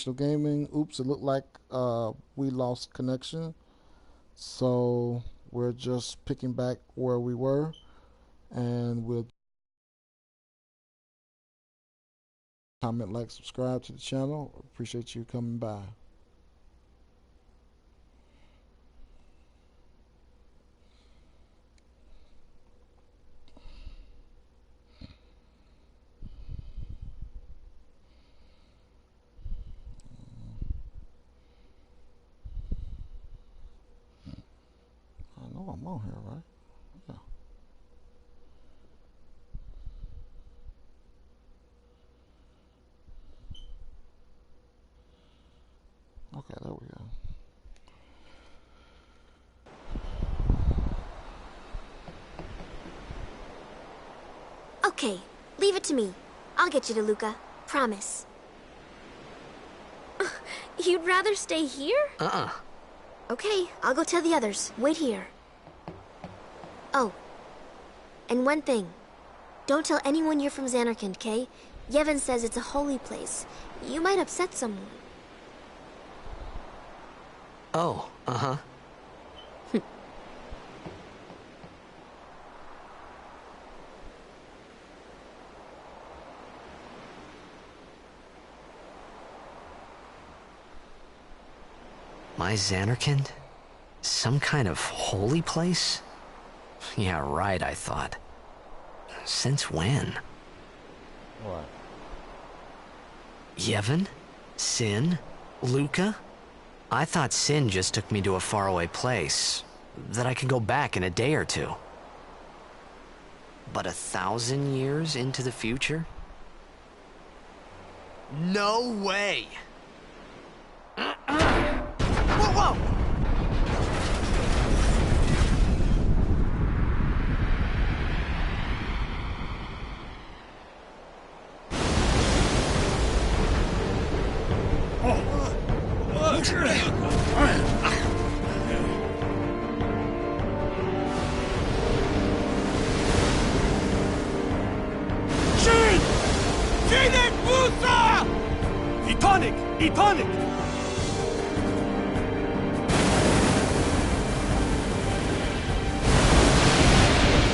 Gaming. Oops, it looked like we lost connection. So we're just picking back where we were, and we'll comment, like, subscribe to the channel. Appreciate you coming by. I know I'm on here, right? Yeah. Okay, there we go. Okay, leave it to me. I'll get you to Luca. Promise. You'd rather stay here? Okay, I'll go tell the others. Wait here. Oh, and one thing. Don't tell anyone you're from Xanarkand, okay? Yevon says it's a holy place. You might upset someone. Oh, uh-huh. My Xanarkand? Some kind of holy place? Yeah, right, I thought. Since when? What? Yevon? Sin? Luca? I thought Sin just took me to a faraway place, that I could go back in a day or two. But 1,000 years into the future? No way! Whoa, whoa! Etonic!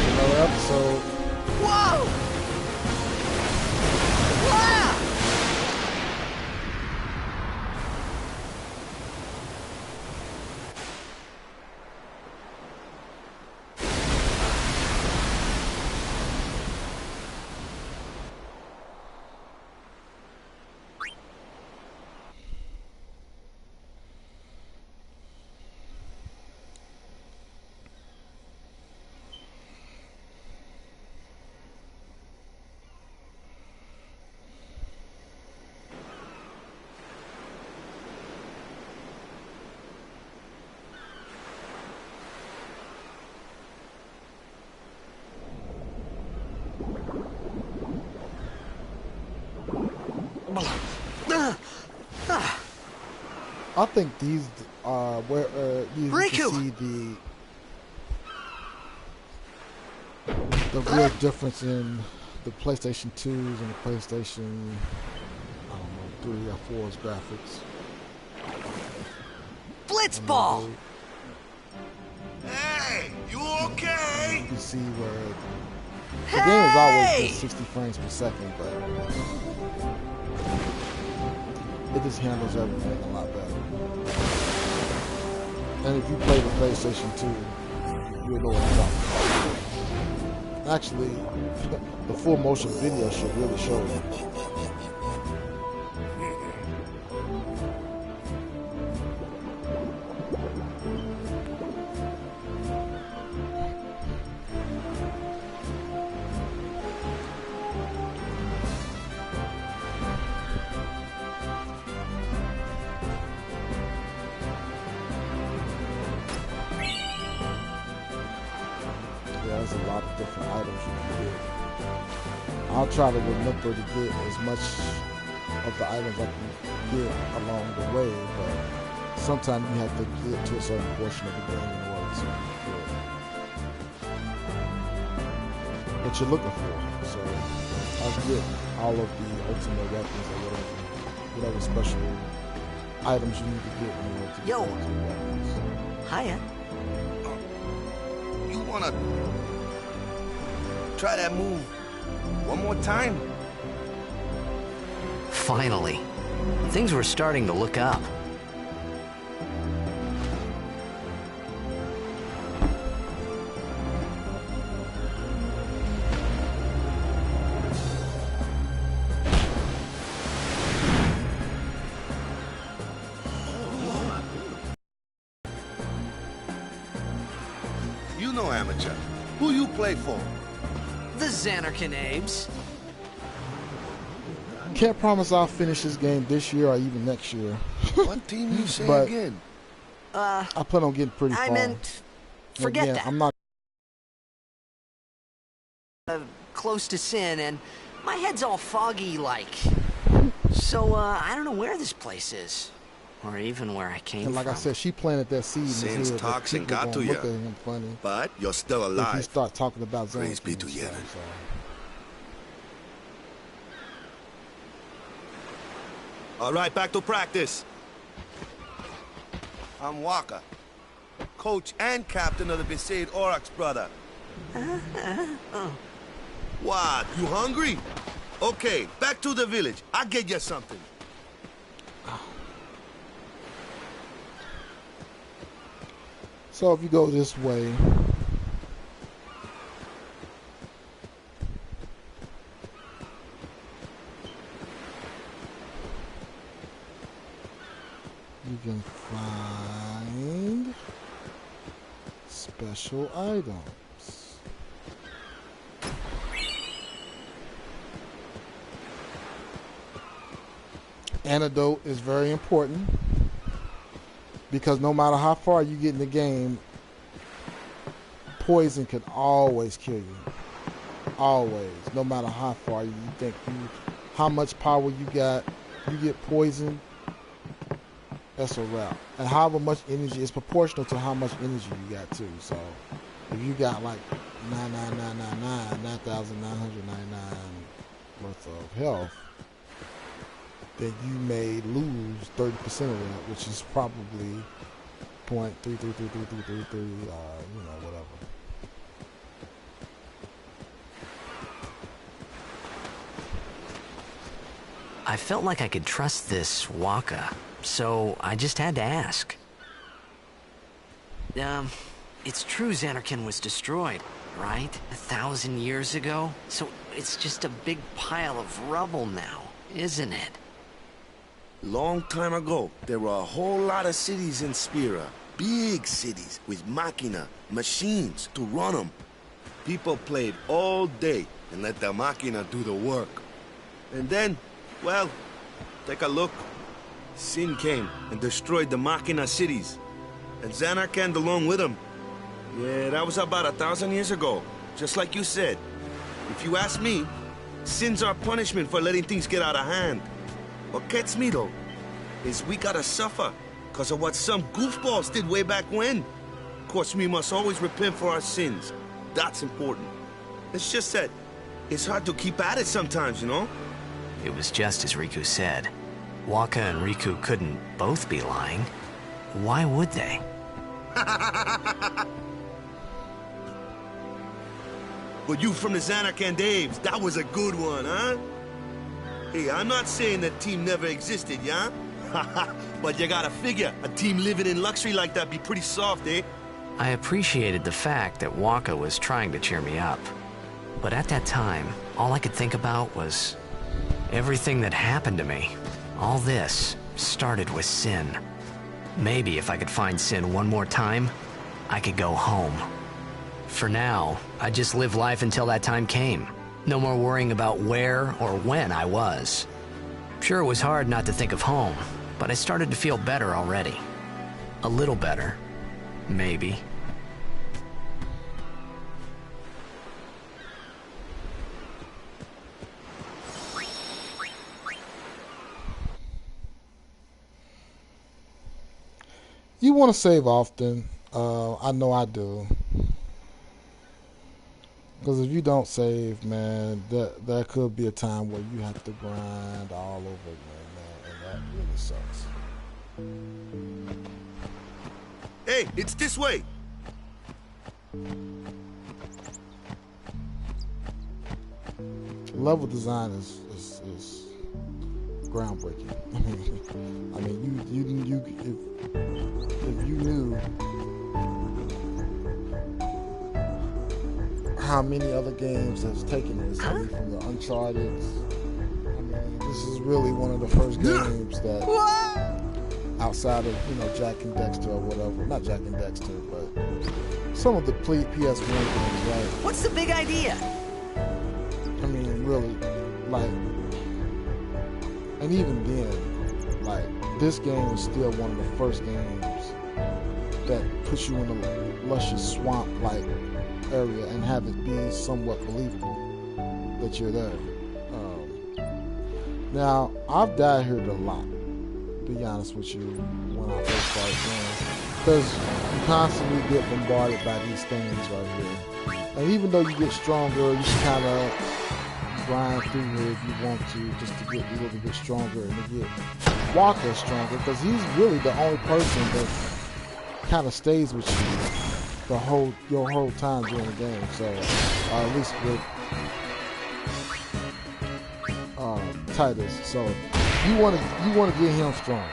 Another episode. Whoa! Wow! I think these are where you Riku! can see the real difference in the PlayStation 2s and the PlayStation, I don't know, 3 or 4's graphics. Blitzball! Hey, you okay? You can see where the game is always just 60 frames per second, but it just handles everything a lot better. And if you play the PlayStation 2, you'll know what I'm talking about. Actually, the full motion video should really show it. There's a lot of different items you can get. I'll try to remember to get as much of the items I can get along the way, but sometimes you have to get to a certain portion of the game in order to get what you're looking for. So I'll get all of the ultimate weapons or whatever whatever special items you need to get in order to get Yo. those weapons. Hiya. You wanna try that move one more time? Finally. Things were starting to look up. You know, amateur. Who you play for? The Xanarkin Abes. Can't promise I'll finish this game this year or even next year. What team you say But- again? I plan on getting pretty far. I meant... Forget Again, that. I'm not. Close to Sin, and my head's all foggy like. So, I don't know where this place is. Or even where I came And like from. I said, she planted that seed in his Since head. that toxin people got gonna to look ya. at him funny But you're still if you alive. start talking about Praise Xanarkin be and to stuff, Yevon. so. All right, back to practice. I'm Waka, coach and captain of the Besaid Aurochs, brother. What? You hungry? Okay, back to the village. I'll get you something. So if you go this way, you can find special items. Antidote is very important because no matter how far you get in the game, poison can always kill you. Always, no matter how far you think how much power you got, you get poisoned, that's a wrap. And however much energy is proportional to how much energy you got too. So if you got like 9,999 worth of health, then you may lose 30% of that, which is probably 0.333333, whatever. I felt like I could trust this Waka, so I just had to ask. It's true Xanarkin was destroyed, right? 1,000 years ago? So it's just a big pile of rubble now, isn't it? Long time ago, there were a whole lot of cities in Spira. Big cities with machina, machines to run them. People played all day and let the machina do the work. And then, well, take a look. Sin came and destroyed the machina cities. And Xanarkand along with him. Yeah, that was about 1,000 years ago. Just like you said. If you ask me, Sin's our punishment for letting things get out of hand. What gets me, though, is we gotta suffer because of what some goofballs did way back when. Of course, we must always repent for our sins. That's important. It's just that it's hard to keep at it sometimes, you know? It was just as Riku said. Waka and Riku couldn't both be lying. Why would they? But you from the Xanarkand Abes, that was a good one, huh? Hey, I'm not saying that team never existed, yeah? But you gotta figure, a team living in luxury like that be pretty soft, eh? I appreciated the fact that Waka was trying to cheer me up. But at that time, all I could think about was everything that happened to me. All this started with Sin. Maybe if I could find Sin one more time, I could go home. For now, I just live life until that time came. No more worrying about where or when I was. Sure, it was hard not to think of home, but I started to feel better already. A little better. Maybe. You want to save often. I know I do. Because if you don't save, man, that could be a time where you have to grind all over again, man. And that really sucks. Hey, it's this way. Level design is groundbreaking. I mean, if you knew how many other games has taken this, I mean, from the Uncharted, I mean, this is really one of the first games that, outside of, you know, Jack and Dexter or whatever, not Jack and Dexter, but some of the PS1 games, right? What's the big idea? I mean, really, like, and even then, like, this game is still one of the first games that puts you in a luscious swamp-like area and have it be somewhat believable that you're there. Now, I've died here a lot, to be honest with you, when I first started playing, because you constantly get bombarded by these things right here. And even though you get stronger, you can kind of grind through here if you want to, just to get a little bit stronger and to get Walker stronger, because he's really the only person that kind of stays with you your whole time during the game. So at least with Titus. So you want to get him strong.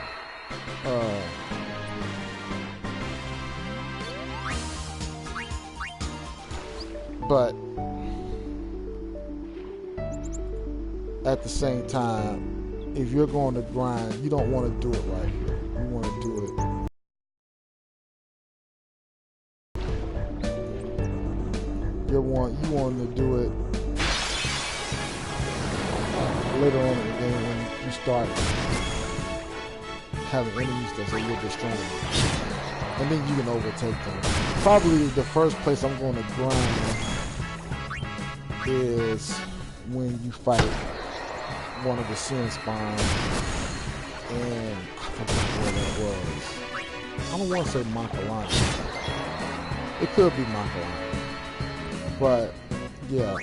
But at the same time, if you're going to grind, you don't want to do it right here. You want to do it you want to do it later on in the game when you start having enemies that's a little bit stronger, and then you can overtake them. Probably the first place I'm going to grind is when you fight one of the sin spawns, and I forgot where that was. I don't want to say Monkalani. It could be Monkalani. But, yeah.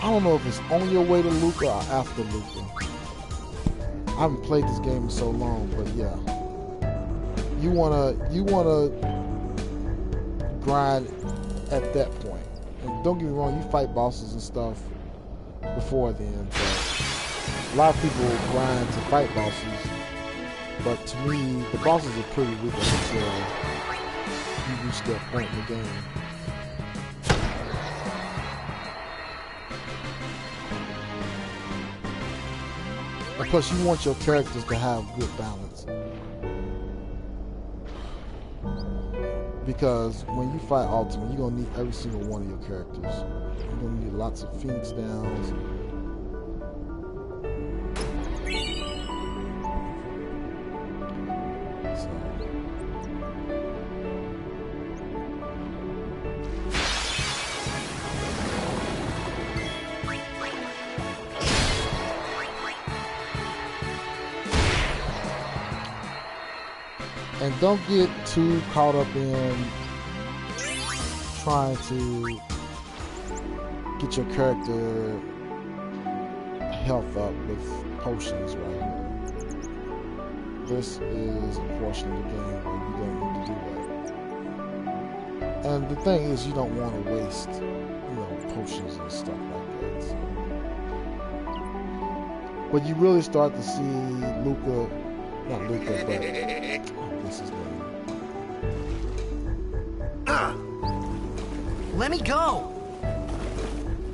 I don't know if it's on your way to Luca or after Luca. I haven't played this game in so long, but yeah. You wanna grind at that point. And don't get me wrong, you fight bosses and stuff before then, but a lot of people grind to fight bosses. But to me, the bosses are pretty weak until you reach that point in the game. And plus, you want your characters to have good balance. Because when you fight Ultimate, you're going to need every single one of your characters. You're going to need lots of Phoenix Downs. And don't get too caught up in trying to get your character health up with potions right here. This is a portion of the game where you don't need to do that. And the thing is, you don't want to waste, potions and stuff like that. So. But you really start to see Luca, not Luca, but what's his name? Let me go!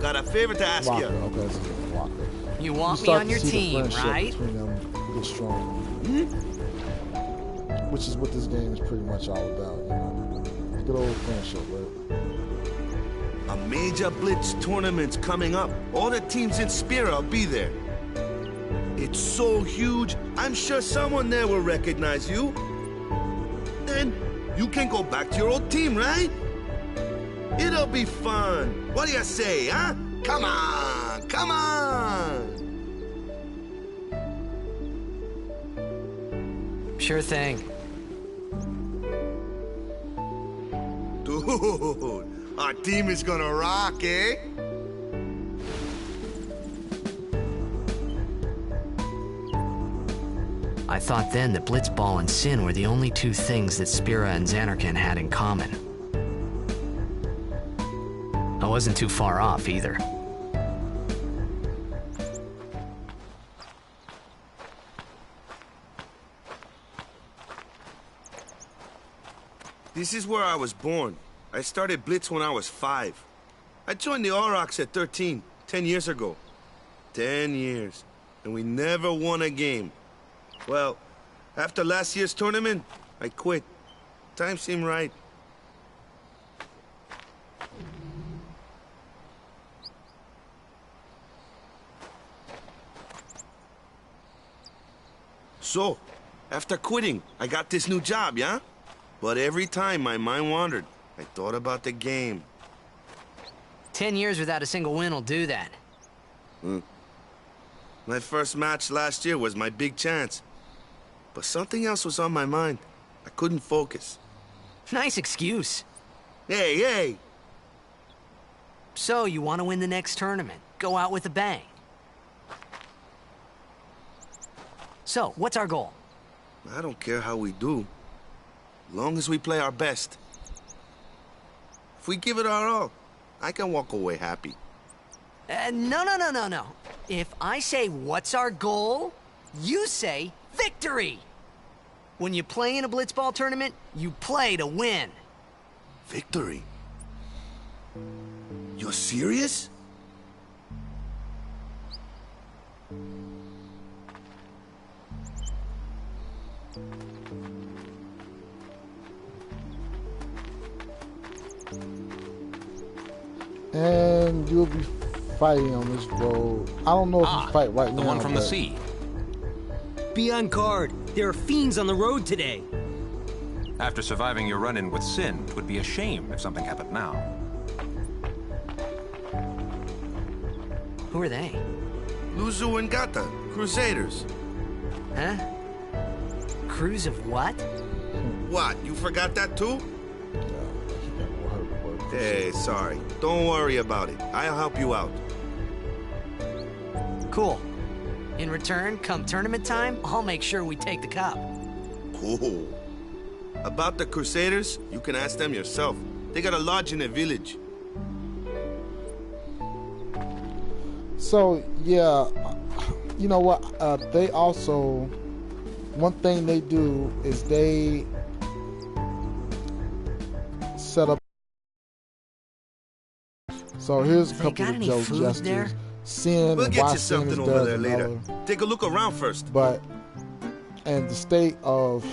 Got a favor to ask Walker. you. Okay, that's Walker. You want me on your team, right? Between them get strong. Which is what this game is pretty much all about, Good old friendship, right? A major Blitz tournament's coming up. All the teams in Spira will be there. It's so huge, I'm sure someone there will recognize you. Then you can go back to your old team, right? It'll be fun. What do you say, huh? Come on, come on! Sure thing. Dude, Our team is gonna rock, eh? I thought then that Blitzball and Sin were the only two things that Spira and Xanarkin had in common. I wasn't too far off either. This is where I was born. I started Blitz when I was 5. I joined the Aurochs at 13, 10 years ago. 10 years. And we never won a game. Well, after last year's tournament, I quit. Time seemed right. So, after quitting, I got this new job, yeah? But every time my mind wandered, I thought about the game. 10 years without a single win will do that. My first match last year was my big chance. But something else was on my mind. I couldn't focus. Nice excuse. Hey, hey! So, you want to win the next tournament? Go out with a bang. So, what's our goal? I don't care how we do. Long as we play our best. If we give it our all, I can walk away happy. No. If I say, what's our goal? You say, victory! When you play in a Blitzball tournament, you play to win. Victory? You're serious? And you'll be fighting on this road. I don't know if you fight right now. The one from the sea. Be on guard. There are fiends on the road today. After surviving your run-in with Sin, it would be a shame if something happened now. Who are they? Luzu and Gata, Crusaders. Huh? Crews of what? What, you forgot that too? Hey, sorry. Don't worry about it. I'll help you out. Cool. In return, come tournament time, I'll make sure we take the cup. Cool. About the Crusaders, you can ask them yourself. They got a lodge in a village. So, yeah, you know what? They also, one thing they do is they set up. So here's a couple of Joe's gestures. Sin We'll and get why you Sin something is over does there later. another. Take a look around first. But, and the state of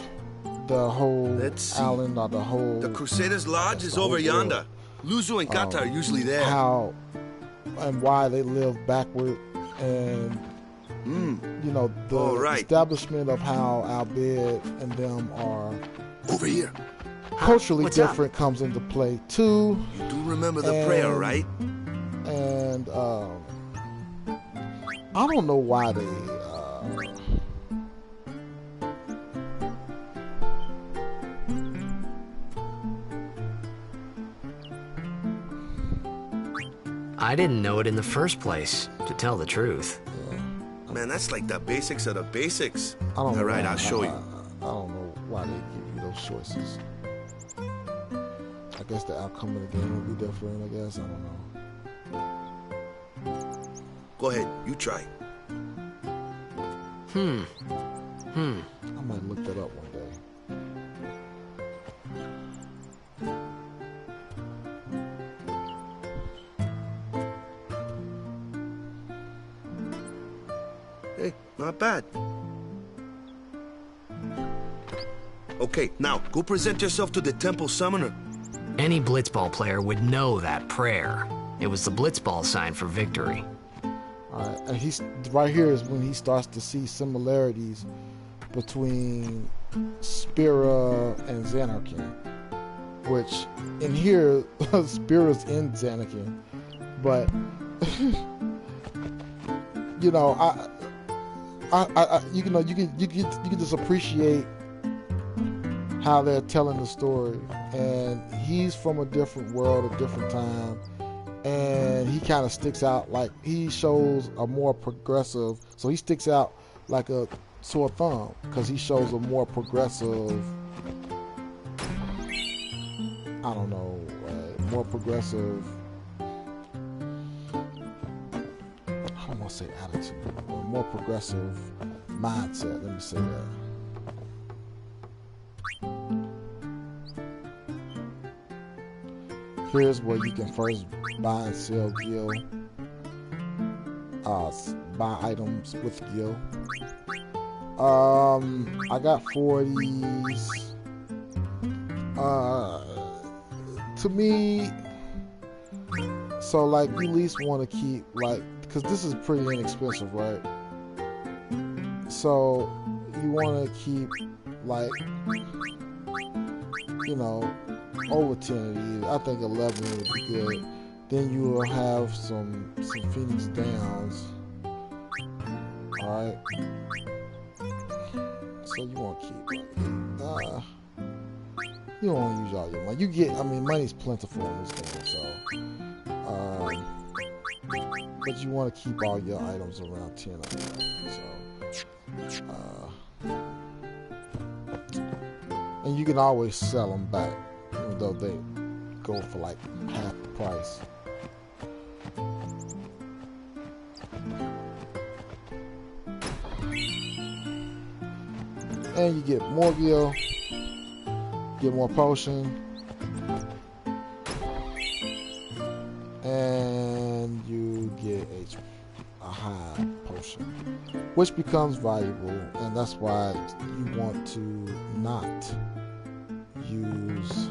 the whole Let's see. island or the whole... The Crusaders' lodge is over yonder. Luzu and Gata are usually there. How and why they live backward, and you know, the establishment of how Albed and them are over here. Culturally What's different comes into play too. You do remember the prayer, right? And I don't know why they I didn't know it in the first place, to tell the truth. Man, that's like the basics of the basics. I don't know. All right, why, I'll show you. I don't know why they give you those choices. I guess the outcome of the game will be different, I guess. I don't know. Go ahead, you try. I might look that up one day. Hey, not bad. Okay, now, go present yourself to the temple summoner. Any Blitzball player would know that prayer. It was the Blitzball sign for victory. Alright, and he's right here is when he starts to see similarities between Spira and Xanarkin. Which in here Spira's in Xanarkin. But you know, I you know, you can just appreciate how they're telling the story and he's from a different world, a different time, and he kind of sticks out. Like, he shows a more progressive, so he sticks out like a sore thumb because he shows a more progressive, I don't know, more progressive, I don't want to say attitude, but more progressive mindset. Let me say that. Here's where you can first buy and sell Gil. Buy items with Gil. I got 4 of these. To me, so like, you at least want to keep, like, because this is pretty inexpensive, right? So you want to keep, like, you know, over 10 of these. I think 11 would be good. Then you will have some Phoenix Downs. Alright. So you want to keep, like, you don't want to use all your money. You get, I mean, money's plentiful in this game, so but you want to keep all your items around 10 of them. So and you can always sell them back, even though they go for like half the price. And you get more Gil, get more potion, and you get a high potion, which becomes valuable, and that's why you want to not use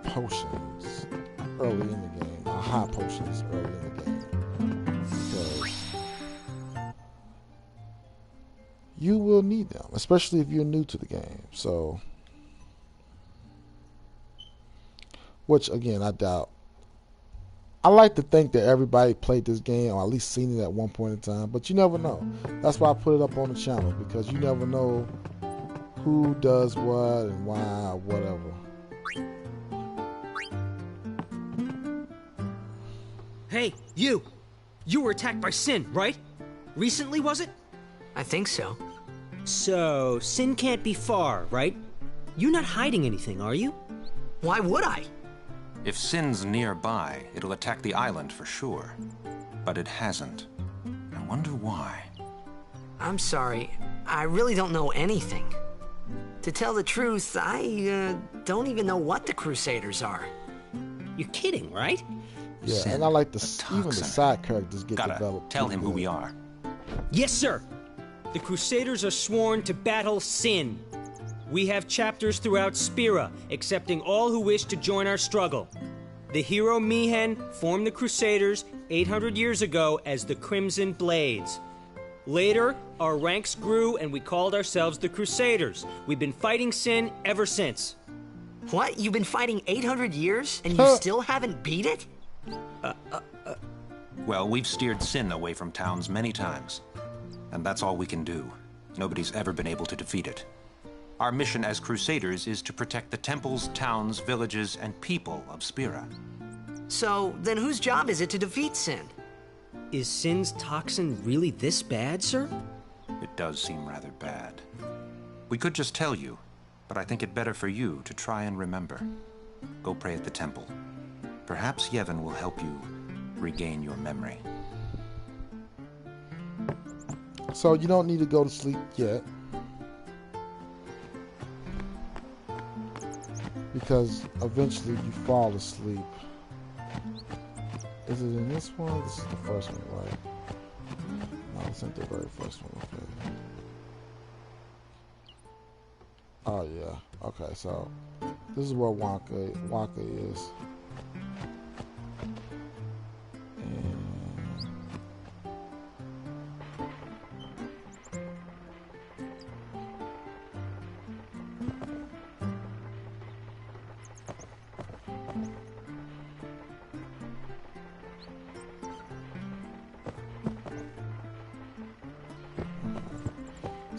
potions early in the game, or high potions early in the game, because you will need them, especially if you're new to the game. So, which again, I doubt. I like to think that everybody played this game, or at least seen it at one point in time, but you never know. That's why I put it up on the channel, because you never know who does what and why, whatever. Hey, you! You were attacked by Sin, right? Recently, was it? I think so. So, Sin can't be far, right? You're not hiding anything, are you? Why would I? If Sin's nearby, it'll attack the island for sure. But it hasn't. I wonder why. I'm sorry. I really don't know anything. To tell the truth, I don't even know what the Crusaders are. You're kidding, right? Yeah, Sin, and I like the even the side characters get Gotta developed. tell him who good. we are. Yes, sir! The Crusaders are sworn to battle Sin. We have chapters throughout Spira, accepting all who wish to join our struggle. The hero Mihen formed the Crusaders 800 years ago as the Crimson Blades. Later, our ranks grew and we called ourselves the Crusaders. We've been fighting Sin ever since. What? You've been fighting 800 years and you still haven't beat it? Well, we've steered Sin away from towns many times. And that's all we can do. Nobody's ever been able to defeat it. Our mission as Crusaders is to protect the temples, towns, villages, and people of Spira. So, then whose job is it to defeat Sin? Is Sin's toxin really this bad, sir? It does seem rather bad. We could just tell you, but I think it better for you to try and remember. Go pray at the temple. Perhaps Yevon will help you regain your memory. So you don't need to go to sleep yet, because eventually you fall asleep. Is it in this one? This is the first one, right? No, this ain't the very first one. Okay. Oh yeah. Okay, so this is where Wonka is.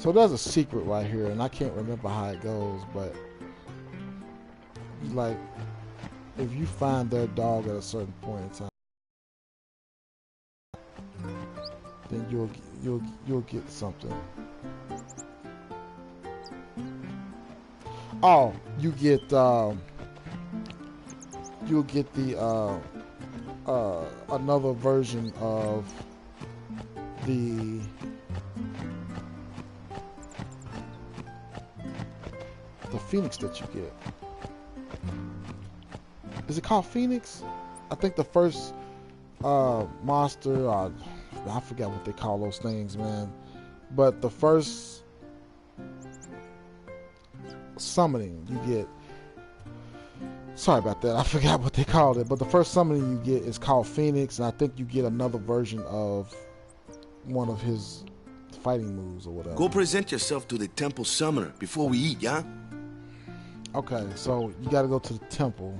So there's a secret right here, and I can't remember how it goes, but like if you find their dog at a certain point in time, then you'll get something. Oh, you'll get the another version of the Phoenix that you get. Is it called Phoenix? I think the first monster, I forgot what they call those things, man. But the first summoning you get, sorry about that, I forgot what they called it, but the first summoning you get is called Phoenix, and I think you get another version of one of his fighting moves or whatever. Go present yourself to the temple summoner before we eat, yeah? Okay, so you gotta go to the temple.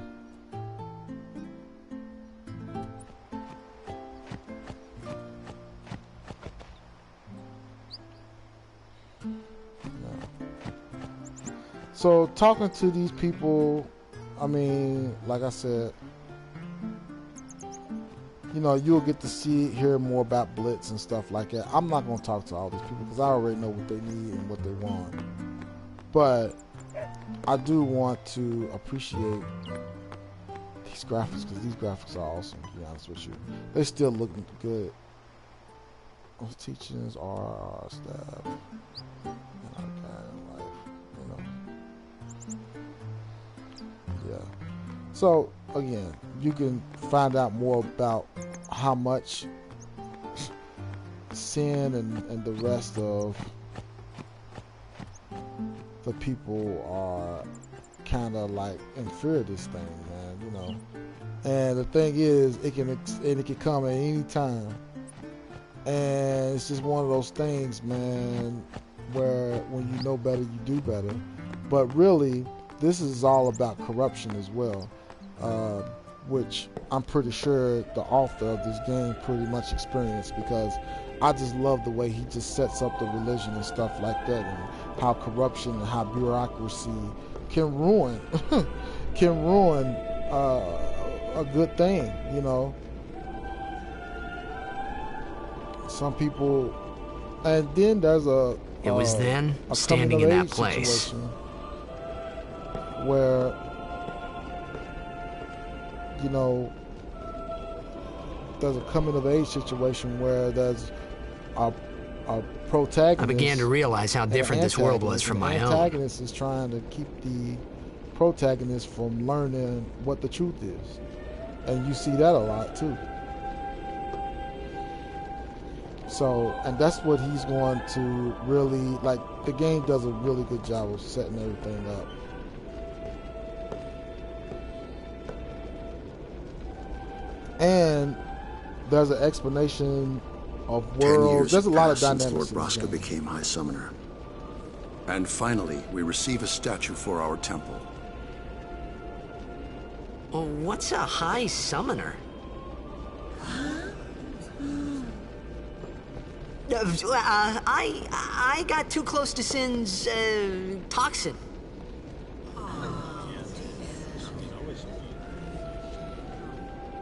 So talking to these people, I mean, like I said, you know, you'll get to hear more about Blitz and stuff like that. I'm not going to talk to all these people because I already know what they need and what they want. But I do want to appreciate these graphics because these graphics are awesome, to be honest with you. They still look good. Those teachings are our staff. And our guiding life, you know. Yeah. So, again, you can find out more about how much Sin and the rest of the people are kind of like in fear of this thing, man, you know. And the thing is, it can come at any time. And it's just one of those things, man, where when you know better, you do better. But really, this is all about corruption as well, which I'm pretty sure the author of this game pretty much experienced, because I just love the way he just sets up the religion and stuff like that, and how corruption and how bureaucracy can ruin a good thing, you know. Some people, and then there's it was then, standing in that place, where, you know, there's a coming of age situation where there's a protagonist. I began to realize how different this world was from my own. The antagonist is trying to keep the protagonist from learning what the truth is, and you see that a lot too. So, and that's what he's going to really, like, the game does a really good job of setting everything up. And there's an explanation of worlds. There's a lot of dynamics. Since Lord Braska became High Summoner. And finally, we receive a statue for our temple. Well, what's a High Summoner? I got too close to Sin's toxin.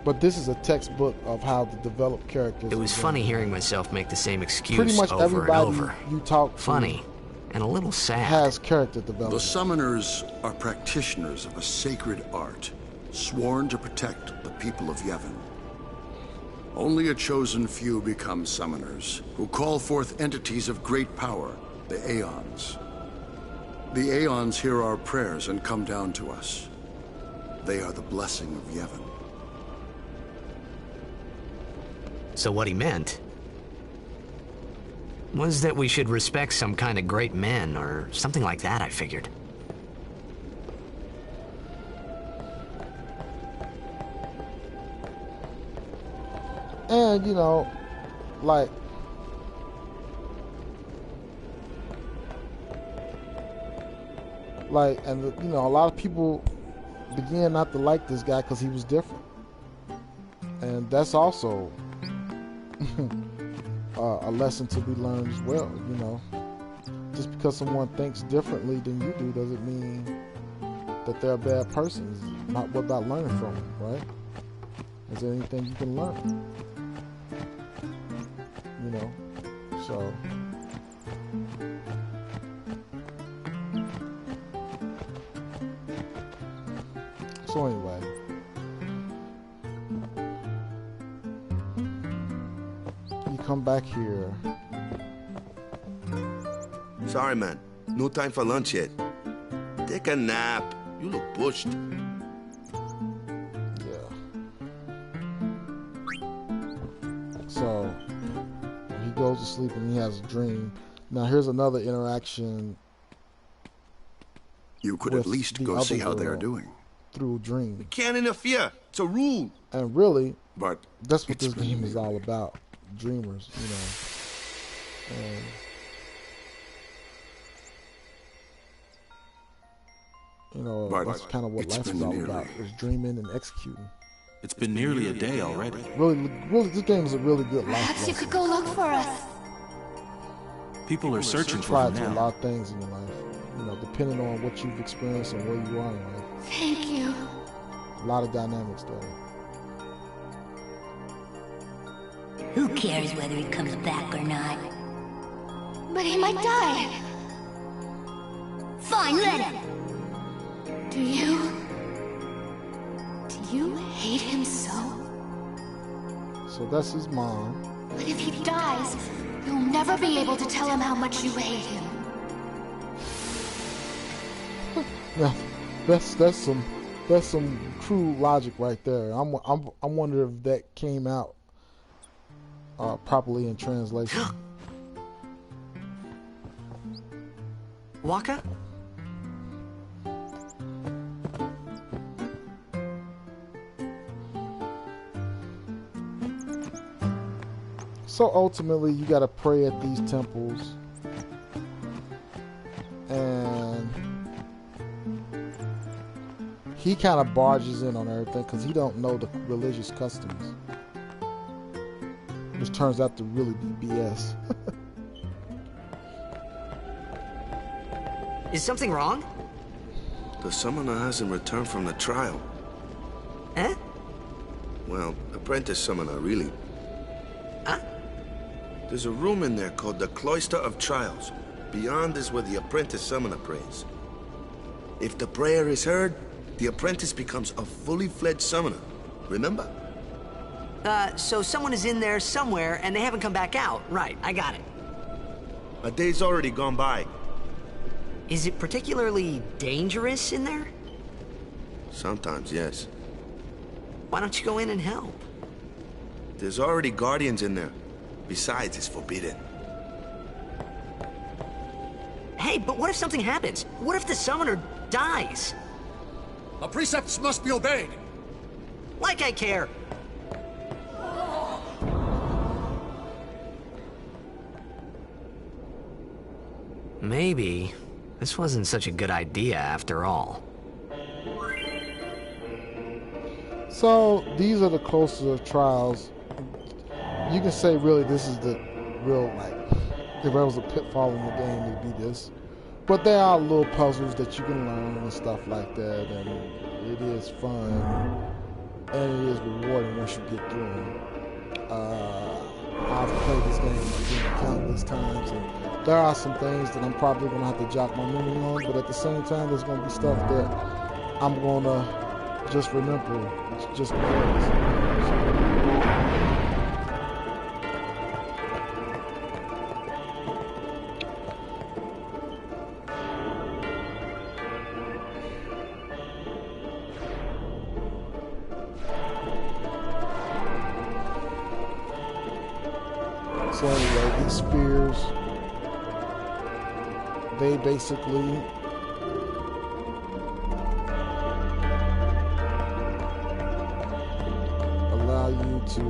But this is a textbook of how to develop characters. It was funny hearing myself make the same excuse pretty much over and over. You talk to funny and a little sad. Has character development. The summoners are practitioners of a sacred art, sworn to protect the people of Yevon. Only a chosen few become summoners, who call forth entities of great power, the Aeons. The Aeons hear our prayers and come down to us. They are the blessing of Yevon. So what he meant was that we should respect some kind of great men, or something like that, I figured. And, you know, like, and, you know, a lot of people began not to like this guy because he was different. And that's also a lesson to be learned as well, you know. just because someone thinks differently than you do doesn't mean that they're a bad person. It's not what about learning from them, right? Is there anything you can learn? You know, so. So anyway. You come back here. Sorry, man. No time for lunch yet. Take a nap. You look pushed. Yeah. So he goes to sleep and he has a dream. Now here's another interaction. You could at least go see how they're doing. Through a dream. We can't interfere. It's a rule. And really, but that's what this game is all about. Dreamers, you know. And you know, that's kind of what life is all about. Is dreaming and executing. It's been nearly a day already. Really, this game is a really good life Perhaps lesson. you could go look for us. People are searching for try him to do a now. lot of things in your life. You know, depending on what you've experienced and where you are in life. Thank you. A lot of dynamics there. Who cares whether he comes back or not? But he might die. Fine, let him. Do you hate him so? So that's his mom. But if he dies, you'll never be able to tell him how much you hate him. Yeah, that's some true logic right there. I'm wondering if that came out properly in translation. Waka? So ultimately, you got to pray at these temples, and he kind of barges in on everything because he don't know the religious customs, which turns out to really be BS. Is something wrong? The summoner hasn't returned from the trial. Eh? Well, apprentice summoner, really. Huh? There's a room in there called the Cloister of Trials. Beyond is where the apprentice summoner prays. If the prayer is heard, the apprentice becomes a fully fledged summoner. Remember? So someone is in there somewhere and they haven't come back out. Right, I got it. A day's already gone by. Is it particularly dangerous in there? Sometimes, yes. Why don't you go in and help? There's already guardians in there. Besides, it's forbidden. Hey, but what if something happens? What if the summoner dies? The precepts must be obeyed. Like I care. Maybe this wasn't such a good idea after all. So these are the closest trials. You can say really this is the real, like, if there was a pitfall in the game, it'd be this. But there are little puzzles that you can learn and stuff like that, and it is fun, and it is rewarding once you get through them. I've played this game again countless times, and there are some things that I'm probably going to have to jot my memory on, but at the same time, there's going to be stuff that I'm going to just remember, just because. So anyway, these spears, they basically allow you to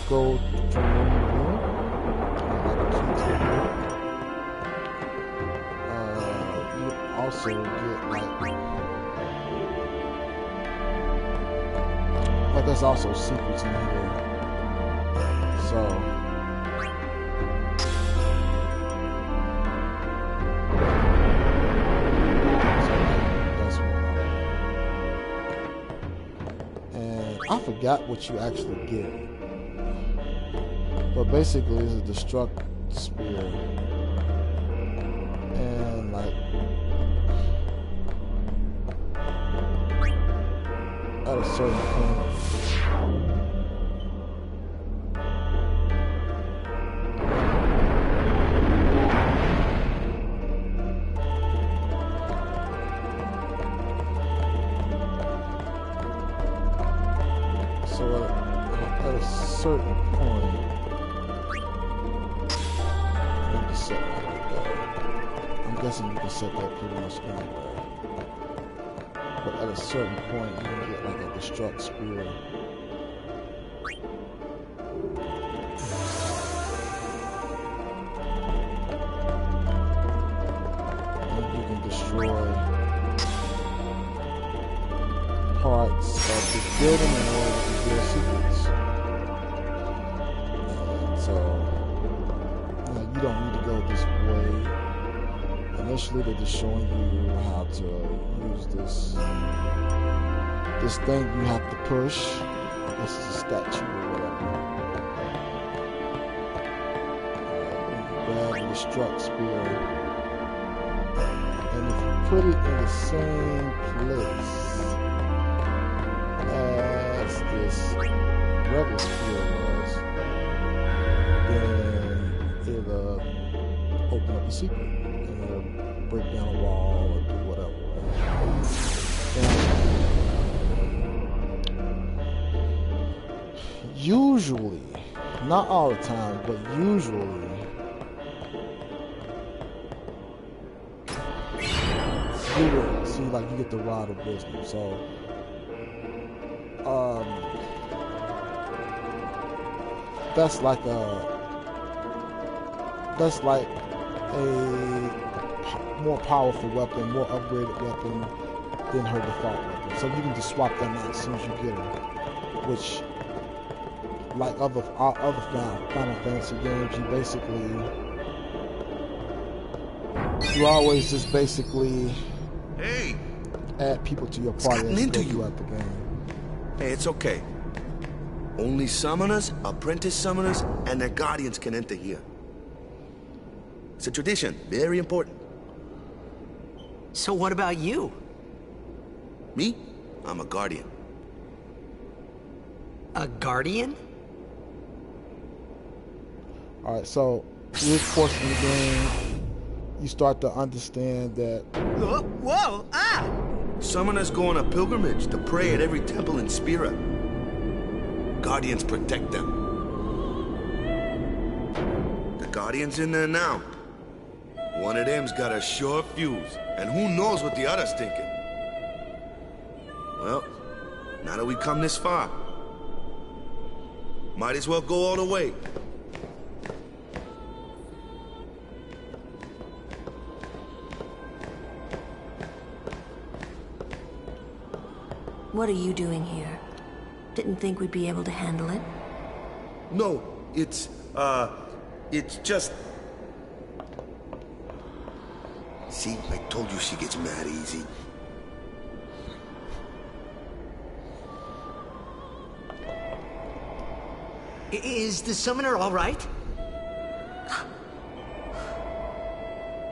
go from room to room, like a key to a room. You also get like there's also secrets in here. So I forgot what you actually get. But basically it's a destruct spear. And like at a certain point you can set that like that. I'm guessing you can set that pretty much anywhere. But at a certain point you can get like a destruct spear. And you can destroy parts of the building in order to build secrets. So, you don't need to go this way. Initially, they're just showing you how to use this thing you have to push. I guess it's a statue or whatever. You grab the destruct spear, and if you put it in the same place as this regular spear was, then it'll open up a secret and it'll break down a wall or do whatever. And usually, not all the time, but usually, you will see like you get the rod of wisdom. So, that's like a more powerful weapon, more upgraded weapon than her default weapon. So you can just swap them out as soon as you get her. Which, like other Final Fantasy games, you always just basically add people to your party as you go throughout the game. Hey, it's okay. Only summoners, apprentice summoners, and their guardians can enter here. It's a tradition, very important. So what about you? Me? I'm a guardian. A guardian? Alright, so this portion of the game, you start to understand that... Whoa! Ah! Summoners go on a pilgrimage to pray at every temple in Spira. Guardians protect them. The Guardian's in there now. One of them's got a sure fuse, and who knows what the other's thinking. Well, now that we've come this far, might as well go all the way. What are you doing here? Didn't think we'd be able to handle it? No, it's just... See, I told you she gets mad easy. Is the summoner all right?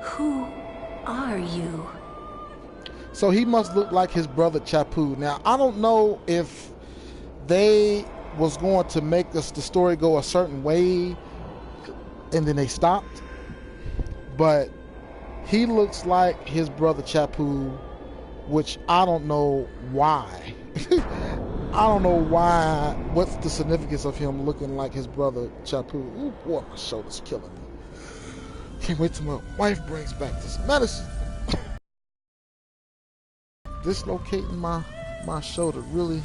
Who are you? So he must look like his brother Chapu. Now, I don't know if they was going to make the story go a certain way and then they stopped, but he looks like his brother Chapu, which I don't know why. I don't know why. What's the significance of him looking like his brother Chapu? Ooh, boy, my shoulder's killing me. Can't wait till my wife brings back this medicine. Dislocating my shoulder really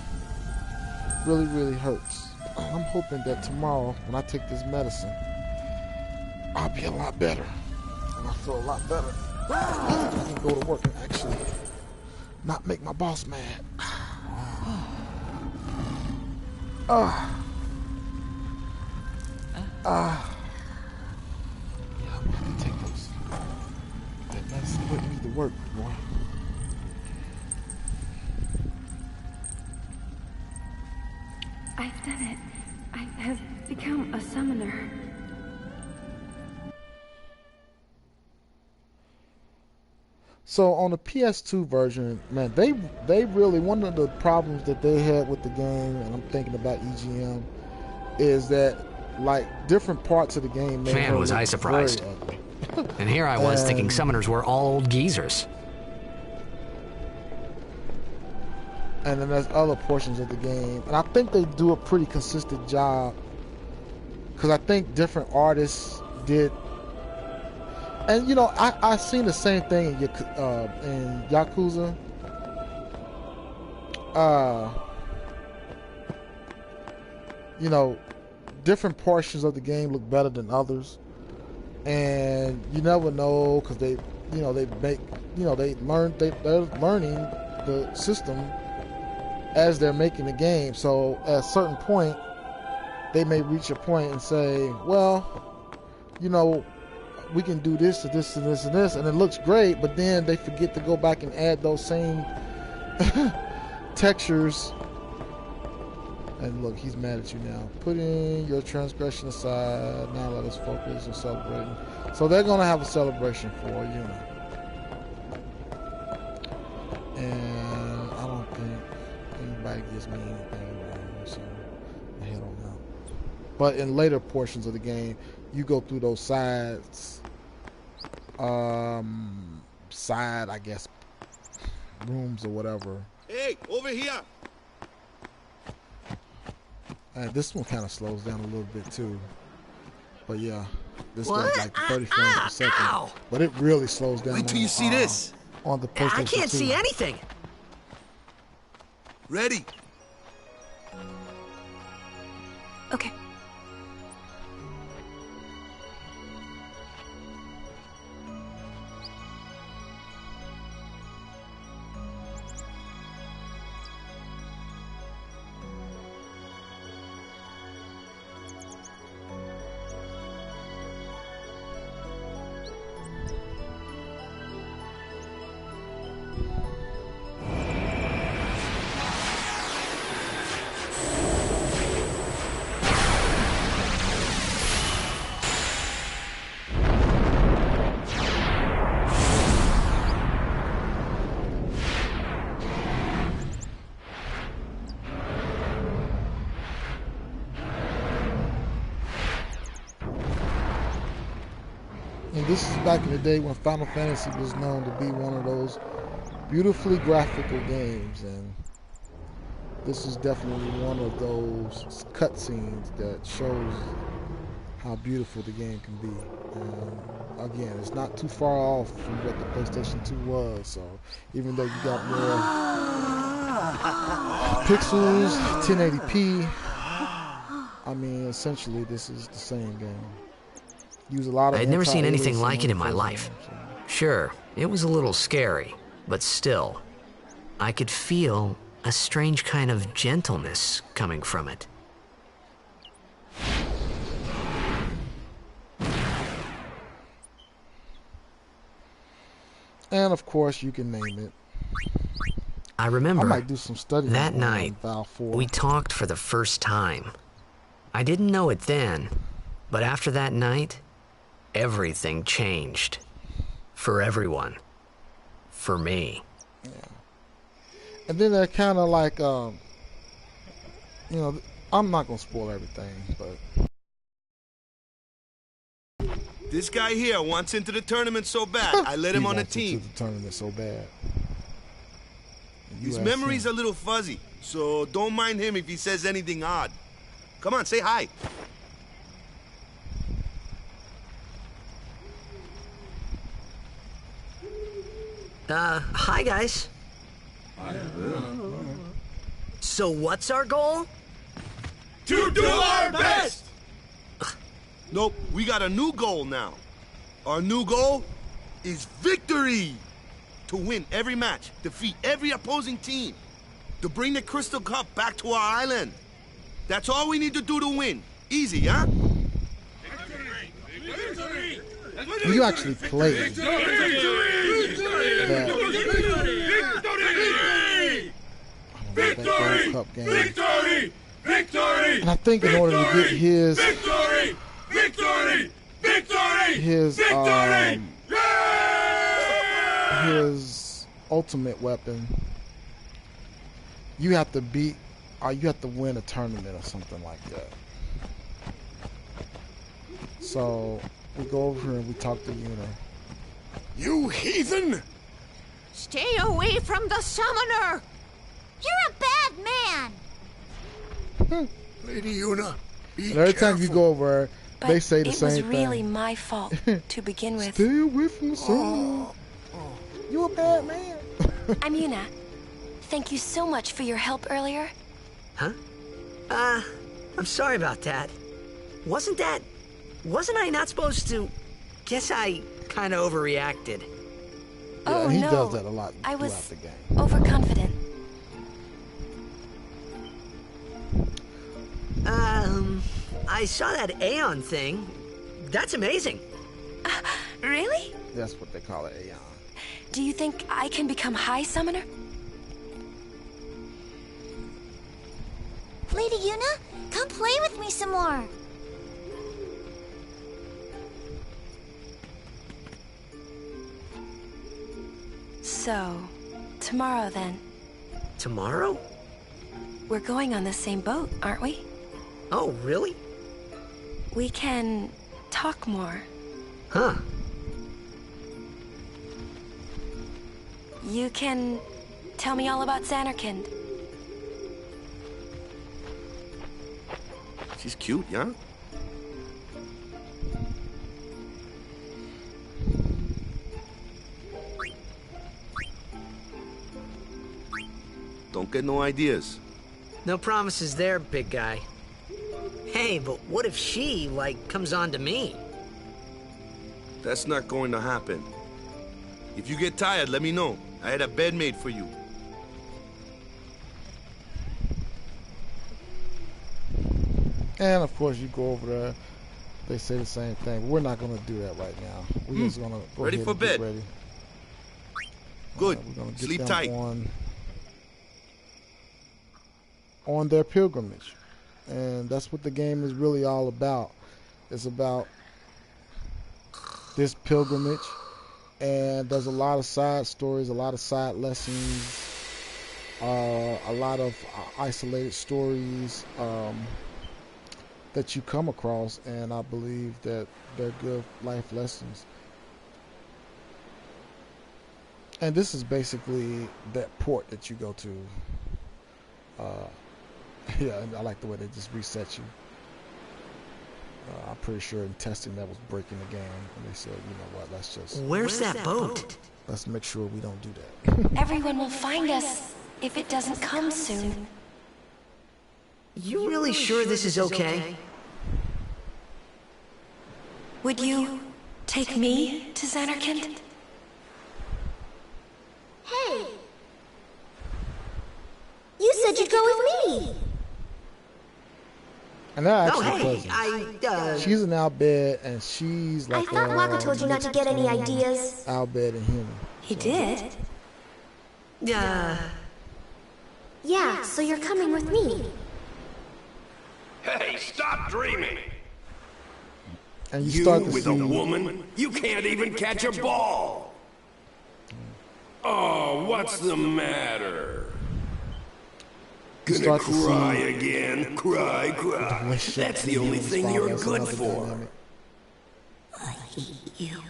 hurts. I'm hoping that tomorrow when I take this medicine, I'll be a lot better. And I feel a lot better. I can go to work and actually not make my boss mad. Yeah, I'm gonna have to take that medicine with me to work, boy. I've done it. I have become a summoner. So on the PS2 version, man, they really, one of the problems that they had with the game, and I'm thinking about EGM, is that like different parts of the game made Man, her was look I surprised. very ugly. And here I was thinking summoners were all old geezers. And then there's other portions of the game, and I think they do a pretty consistent job, because I think different artists did. And you know, I seen the same thing in Yakuza. You know, different portions of the game look better than others, and you never know, because they, you know, they're learning the system as they're making the game. So at a certain point, they may reach a point and say, well, you know, we can do this to this and this and this, and it looks great, but then they forget to go back and add those same textures. And look, he's mad at you now. Putting your transgression aside, now let us focus on celebrating. So they're going to have a celebration for you. And I don't think anybody gives me anything wrong, so I head on out. But in later portions of the game, you go through those side, I guess, rooms or whatever. Hey, over here! And this one kind of slows down a little bit too. But yeah, this goes like 30 frames per second. Ow. But it really slows down. Wait till you see this. On the PlayStation I can't 2. see anything. Ready? Okay. And this is back in the day when Final Fantasy was known to be one of those beautifully graphical games, and this is definitely one of those cutscenes that shows how beautiful the game can be. And again, it's not too far off from what the PlayStation 2 was, so even though you got more pixels, 1080p, I mean, essentially this is the same game. Use a lot of I'd never seen anything anti-aliasing like it in my on the life. first game, so. Sure, it was a little scary, but still, I could feel a strange kind of gentleness coming from it. And of course, you can name it. I remember I might do some studying that on night, Val 4. we talked for the first time. I didn't know it then, but after that night, everything changed. For everyone. For me. Yeah. And then they're kind of like, you know, I'm not going to spoil everything, but... This guy here wants into the tournament so bad, I let him on the team. Into the tournament so bad. His memory's a little fuzzy, so don't mind him if he says anything odd. Come on, say hi. Hi guys. So what's our goal? To do our best! Nope, we got a new goal now. Our new goal is victory! To win every match, defeat every opposing team, to bring the Crystal Cup back to our island. That's all we need to do to win. Easy, huh? Victory! You actually played Victory! that Gold Cup game. Victory! Victory! And I think in order to get his Victory! Victory! Victory! his Victory! his ultimate weapon, you have to beat, or you have to win a tournament or something like that. So we go over here and we talk to Yuna. You heathen! Stay away from the summoner! You're a bad man! Lady Yuna, be And every careful. time you go over there, they say the same thing. It was really my fault to begin with. Stay away from the sun. You a bad man. I'm Yuna. Thank you so much for your help earlier. Huh? I'm sorry about that. Wasn't I not supposed to? Guess I kind of overreacted. Oh, he no. does that a lot I throughout was the game. overconfident. I saw that Aeon thing. That's amazing. Really? That's what they call it, Aeon. Do you think I can become High Summoner? Lady Yuna, come play with me some more. So, tomorrow then. Tomorrow? We're going on the same boat, aren't we? Oh, really? We can talk more. Huh. You can tell me all about Xanarkand. She's cute, yeah? Don't get no ideas. No promises there, big guy. Hey, but what if she, like, comes on to me? That's not going to happen. If you get tired, let me know. I had a bed made for you. And of course, you go over there. They say the same thing. We're not going to do that right now. We're just going to go Ready ahead for and get bed? ready. Good. We're going to get Sleep them tight. on their pilgrimage, and that's what the game is really all about. It's about this pilgrimage, and there's a lot of side stories, a lot of side lessons, a lot of isolated stories that you come across, and I believe that they're good life lessons. And this is basically that port that you go to. Yeah, I like the way they just reset you. I'm pretty sure in testing that was breaking the game, and they said, you know what, let's just... Where's that boat? Let's make sure we don't do that. Everyone will find us if it doesn't come soon. You really sure this is okay? Would you take me to Xanarkand? Hey! You said you'd go with me! And they're actually hey, cousins. She's an Albed, and she's like I thought Waka told you not to get any ideas. Albed and human. He did? Yeah, so you're coming with me. Hey, stop dreaming! And you start to with see a woman? You can't even catch a ball! Oh, what's the matter? Gonna cry again? Cry. That's the only thing you're good for. I hate you.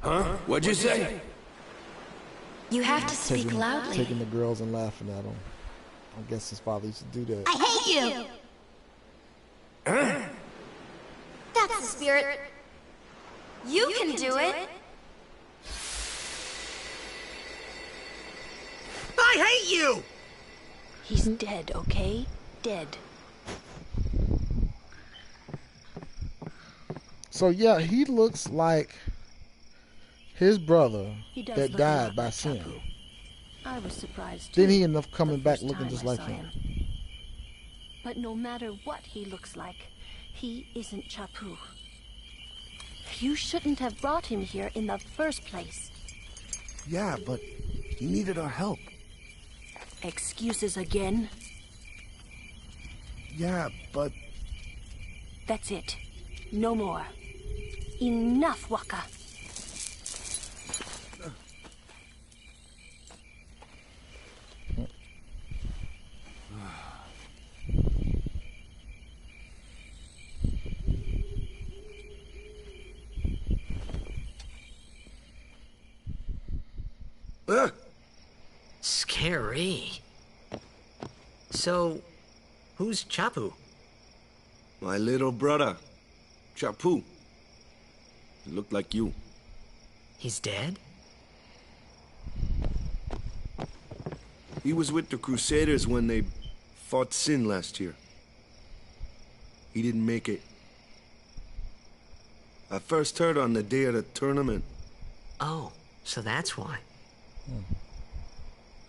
Huh? What'd you say? You have to speak loudly. Taking the girls and laughing at them. I guess his father used to do that. I hate you! Huh? That's the spirit. You can do it. I hate you! He's dead, okay? Dead. So yeah, he looks like his brother that look died a lot by like sin. Chapu. I was surprised too. Then he ended up coming the back first looking time just I like saw him. But no matter what he looks like, he isn't Chapu. You shouldn't have brought him here in the first place. Yeah, but he needed our help. Excuses again? Yeah, but... That's it. No more. Enough, Waka. Scary. So, who's Chapu? My little brother, Chapu. He looked like you. He's dead? He was with the Crusaders when they fought Sin last year. He didn't make it. I first heard on the day of the tournament. Oh, so that's why.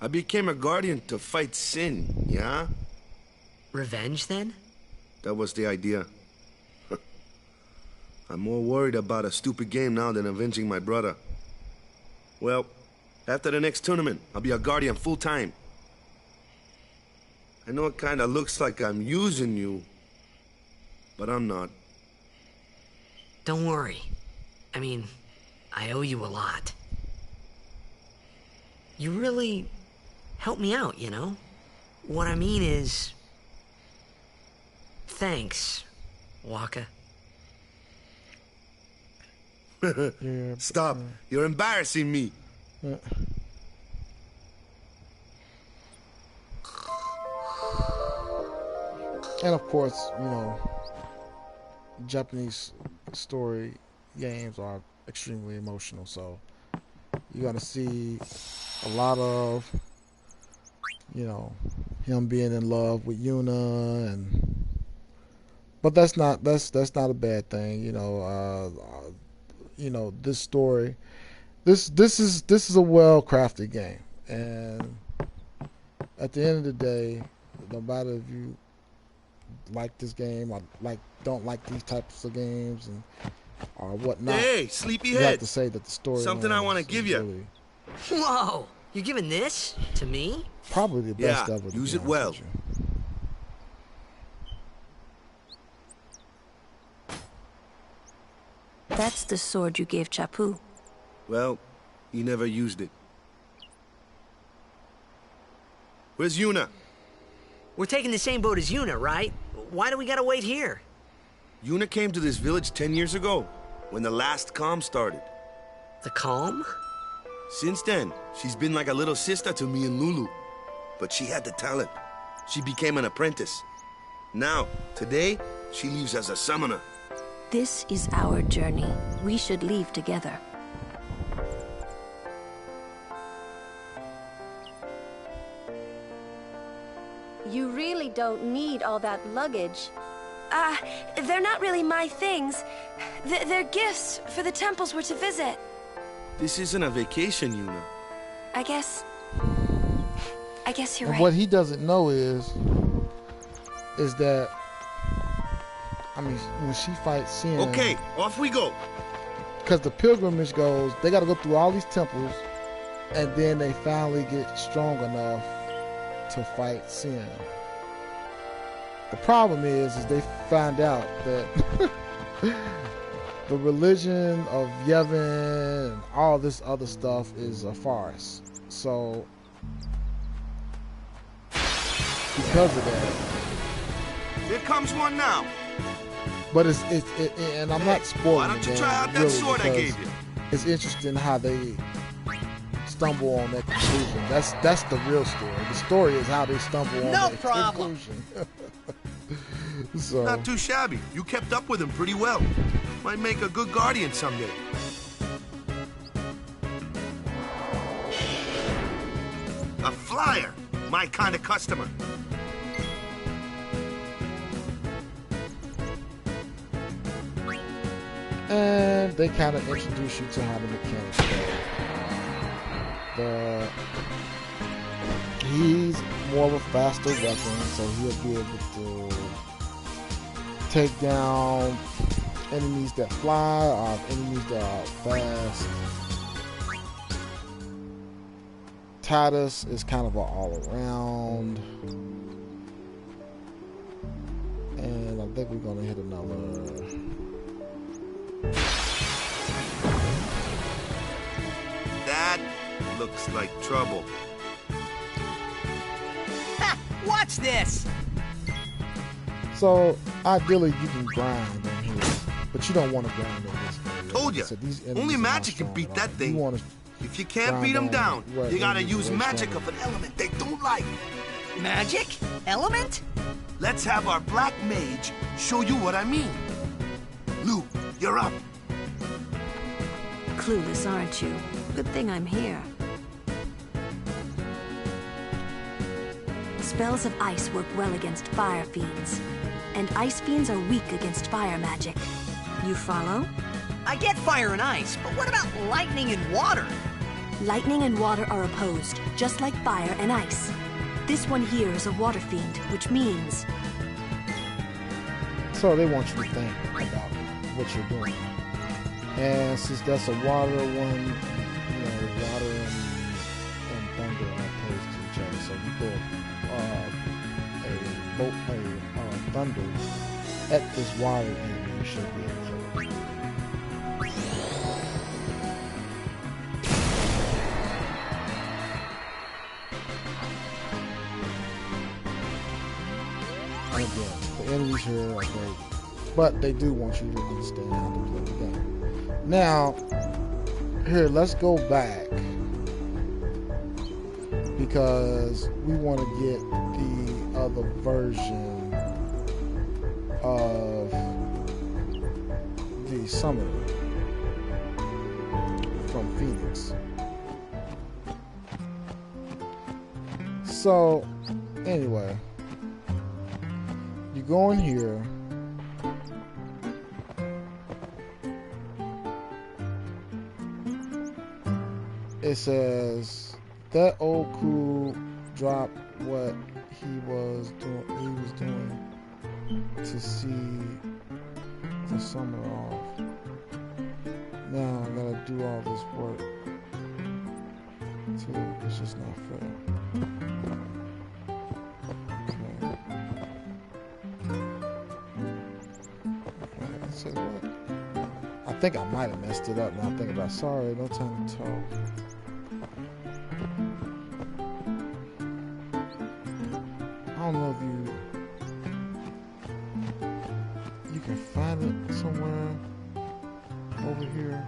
I became a guardian to fight Sin, yeah? Revenge, then? That was the idea. I'm more worried about a stupid game now than avenging my brother. Well, after the next tournament, I'll be a guardian full-time. I know it kinda looks like I'm using you, but I'm not. Don't worry. I mean, I owe you a lot. You really helped me out, you know? What I mean is... Thanks, Waka. Stop. You're embarrassing me. And of course, you know, Japanese story games are extremely emotional, so you're gonna see a lot of, you know, him being in love with Yuna, and but that's not a bad thing, you know. You know, this story, this is a well crafted game, and at the end of the day, no matter if you like this game or don't like these types of games and or whatnot, hey, sleepyhead! You have to say that the story. Something I want to give you. Really, whoa! You're giving this to me? Probably the best ever. Yeah, use it well. That's the sword you gave Chapu. Well, he never used it. Where's Yuna? We're taking the same boat as Yuna, right? Why do we gotta wait here? Yuna came to this village 10 years ago, when the last calm started. The calm? Since then, she's been like a little sister to me and Lulu. But she had the talent. She became an apprentice. Now, today, she leaves as a summoner. This is our journey. We should leave together. You really don't need all that luggage. They're not really my things. They're gifts for the temples we're to visit. This isn't a vacation, Yuna. I guess you're right. And what he doesn't know is that, I mean, when she fights Sin... Okay, off we go. Because the pilgrimage goes, they got to go through all these temples, and then they finally get strong enough to fight Sin. The problem is they find out that the religion of Yevon and all this other stuff is a farce. So, because of that... Here comes one now. But it's and I'm not spoiling. Why don't you try out that really, sword I gave you? It's interesting how they stumble on that conclusion. That's the real story. The story is how they stumble on that conclusion. So. Not too shabby. You kept up with him pretty well. Might make a good guardian someday. A flyer. My kind of customer. And they kind of introduce you to how the mechanics go. He's more of a faster weapon, so he'll be able to take down enemies that fly or enemies that are fast. Titus is kind of an all-around. think we're gonna hit another. That looks like trouble. Ha! Watch this! So ideally you can grind on here, but you don't want to grind on this area. Told ya. So these Only enemies are magic not can strong beat at that all. thing. You want to If you can't grind beat them on down, where you gotta enemies are use way magic stronger. of an element they don't like. Magic? Element? Let's have our black mage show you what I mean. Lou, you're up. Clueless, aren't you? Good thing I'm here. Spells of ice work well against fire fiends, and ice fiends are weak against fire magic. You follow? I get fire and ice, but what about lightning and water? Lightning and water are opposed, just like fire and ice. This one here is a water fiend, which means... So they want you to think about what you're doing. And since that's a water one, you know, water and thunder are opposed to each other. So you throw a thunder at this water and you should be able to kill it. Again, the enemies here are great, but they do want you to understand how to play the game. Now, here, let's go back because we want to get the other version of the summoner from Phoenix. So, anyway. You go in here. It says that old crew dropped what he was doing to see the summer off. Now I gotta do all this work. It's just not fair. Say what? I think I might have messed it up now. I'm thinking about sorry, no time to talk. I don't know if you can find it somewhere over here.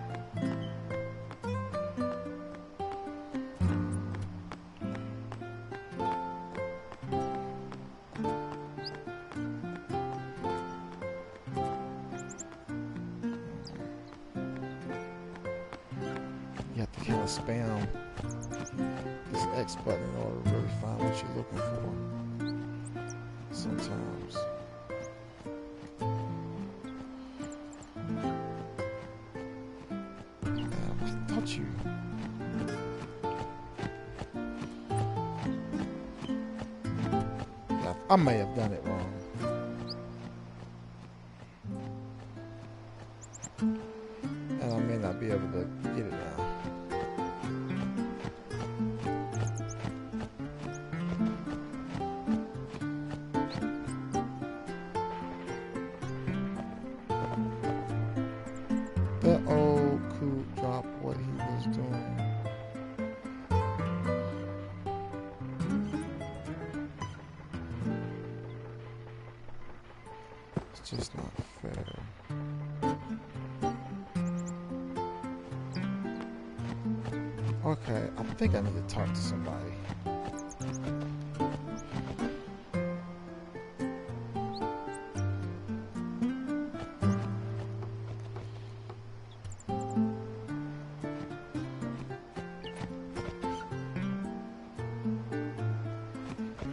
You have to kind of spam this X button in order to really find what you're looking for. Sometimes. I thought you. Yeah, I may have done it wrong. And I may not be able to get it now. That old crew dropped what he was doing. It's just not fair. Okay, I think I need to talk to somebody.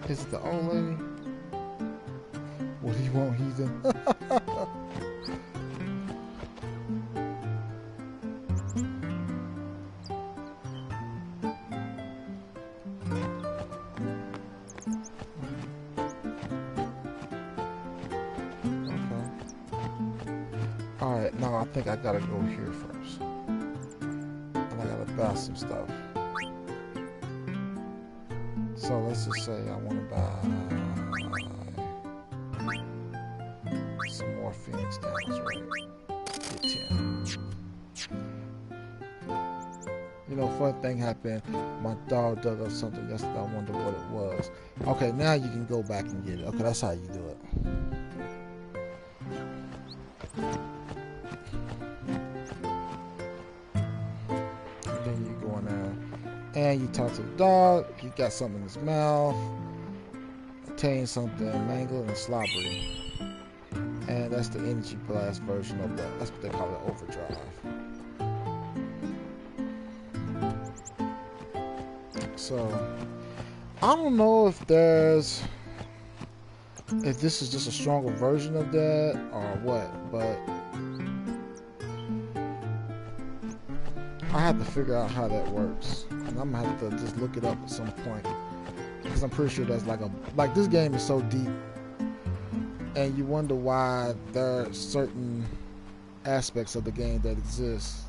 Is it the old lady? What do you want, heathen? Alright, now I think I gotta go here first. And I gotta buy some stuff. So let's just say I want to buy Phoenix Downs, right? Get 10. You know, fun thing happened. My dog dug up something yesterday. I wonder what it was. Okay, now you can go back and get it. Okay, that's how you do it. And then you go in there and you talk to the dog. He got something in his mouth. Contains something mangled and slobbery. And that's the energy blast version of that. That's what they call it, overdrive. So I don't know if this is just a stronger version of that or what, but I have to figure out how that works, and I'm gonna have to just look it up at some point, because I'm pretty sure that's like this game is so deep, and you wonder why there are certain aspects of the game that exist.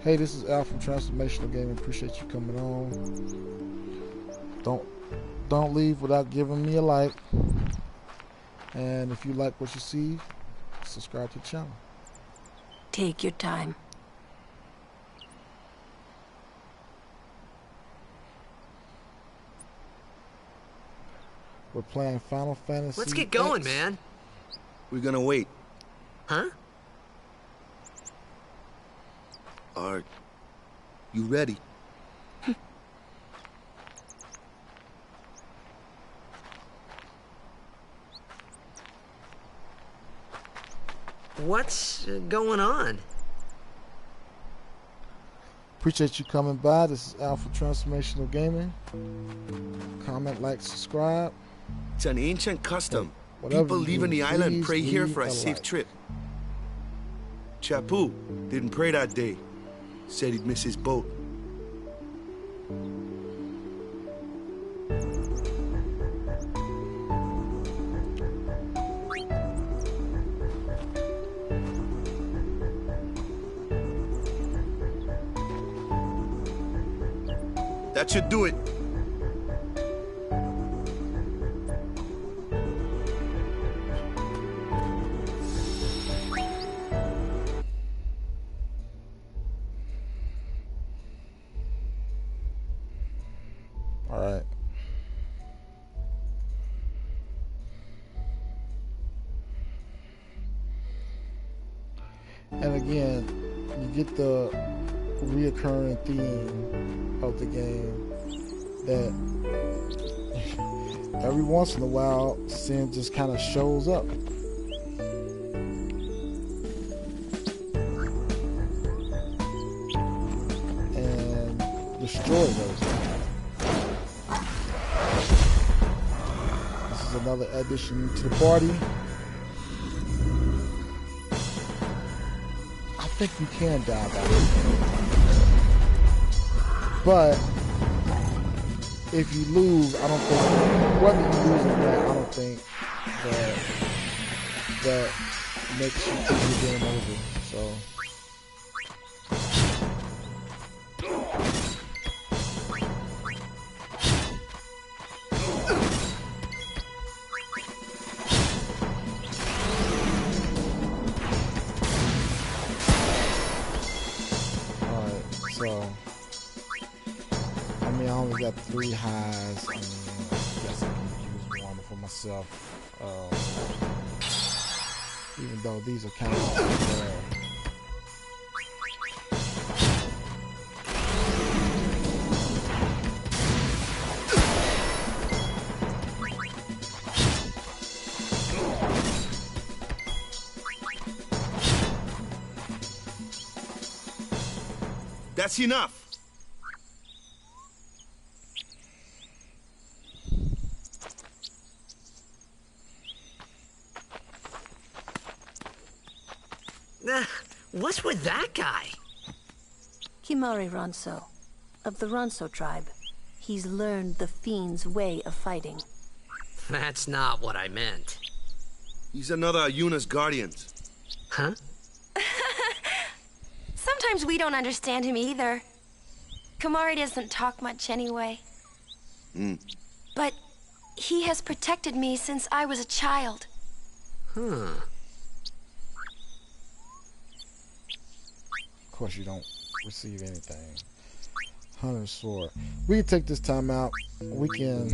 Hey, this is Al from Transformational Gaming. Appreciate you coming on. Don't leave without giving me a like. And if you like what you see, subscribe to the channel. Take your time. We're playing Final Fantasy. Let's get going, man. We're gonna wait. Huh? Are you ready? What's going on? Appreciate you coming by. This is Al from Transformational Gaming. Comment, like, subscribe. It's an ancient custom. Whatever People you leaving do, the island please pray here leave for a a safe like. trip. Chappu didn't pray that day. Said he'd miss his boat. That should do it. All right. And again, you get the reoccurring theme of the game that every once in a while Sin just kind of shows up. And destroys everything. This is another addition to the party. I think you can die by this. But if you lose, I don't think, whether you lose or not, I don't think that makes you think you're game over. So. I only got 3 highs. I guess I can use one for myself. Even though these are kind of That's enough. What's with that guy? Kimari Ronso, of the Ronso tribe. He's learned the Fiend's way of fighting. That's not what I meant. He's another Yuna's guardians. Huh? Sometimes we don't understand him either. Kimari doesn't talk much anyway. But he has protected me since I was a child. Huh. Of course, you don't receive anything. Hunter's sword. We can take this time out. We can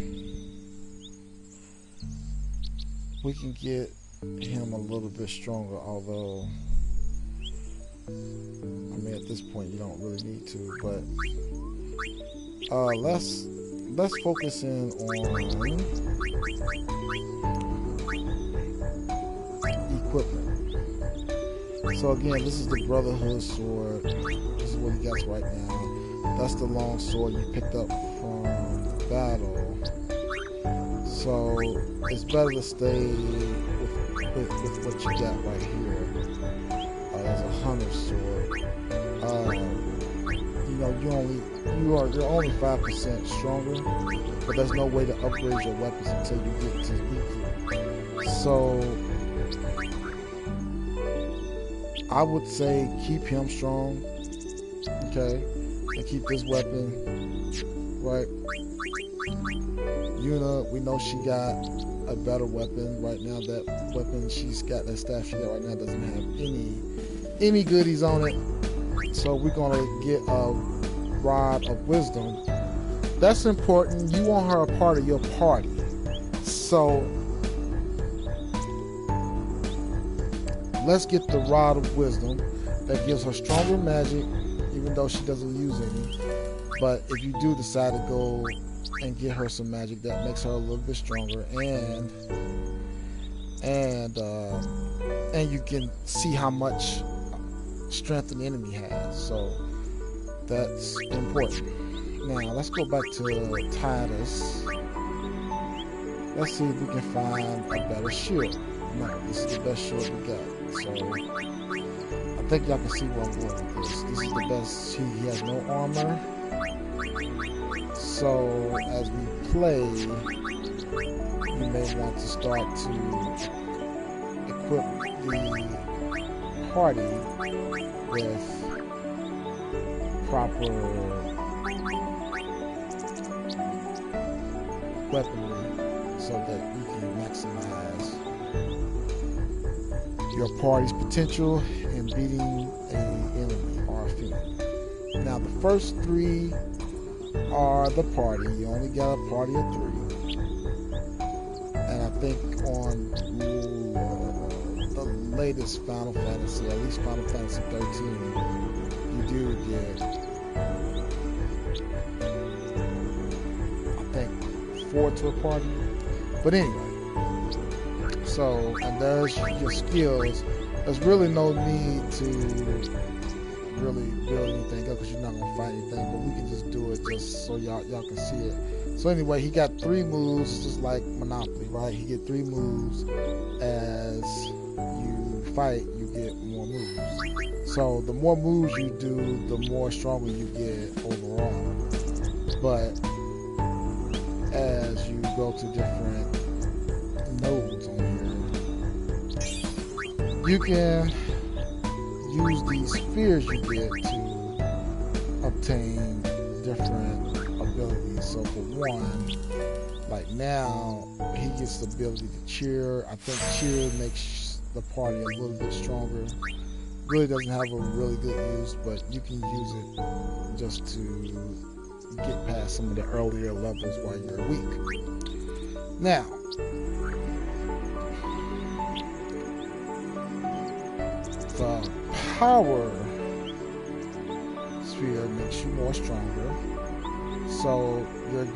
get him a little bit stronger, although I mean at this point you don't really need to, but let's focus in on equipment. So again, this is the Brotherhood sword. This is what he got right now. That's the long sword you picked up from the battle. So it's better to stay with what you got right here as a hunter's sword. You know, you're only 5% stronger, but there's no way to upgrade your weapons until you get to weekly. So I would say keep him strong, okay, and keep this weapon, right? Yuna, we know she got a better weapon right now. That weapon she's got, that staff she got right now, doesn't have any goodies on it. So we're gonna get a rod of wisdom. That's important. You want her a part of your party. So let's get the rod of wisdom that gives her stronger magic, even though she doesn't use any. But if you do decide to go and get her some magic, that makes her a little bit stronger, and you can see how much strength an enemy has. So that's important. Now let's go back to Titus. Let's see if we can find a better shield. No, this is the best shield we got. So I think y'all can see where I'm going with this. This is the best. He has no armor. So as we play, you may want to start to equip the party with proper weaponry so that you can maximize your party's potential in beating an enemy or a fiend. Now the first three are the party. You only got a party of 3. And I think on the latest Final Fantasy, at least Final Fantasy 13, you do get, I think, 4 to a party. But anyway, so, and there's your skills. There's really no need to really build anything up because you're not gonna fight anything, but we can just do it just so y'all can see it. So anyway, he got 3 moves, just like Monopoly, right? He get 3 moves. As you fight, you get more moves. So the more moves you do, the more stronger you get overall. But as you go to different nodes on here, you can use these spheres you get to obtain different abilities. So for one, like now, he gets the ability to cheer. I think cheer makes the party a little bit stronger. Really doesn't have a really good use, but you can use it just to get past some of the earlier levels while you're weak. Now, the power sphere makes you more stronger. So you're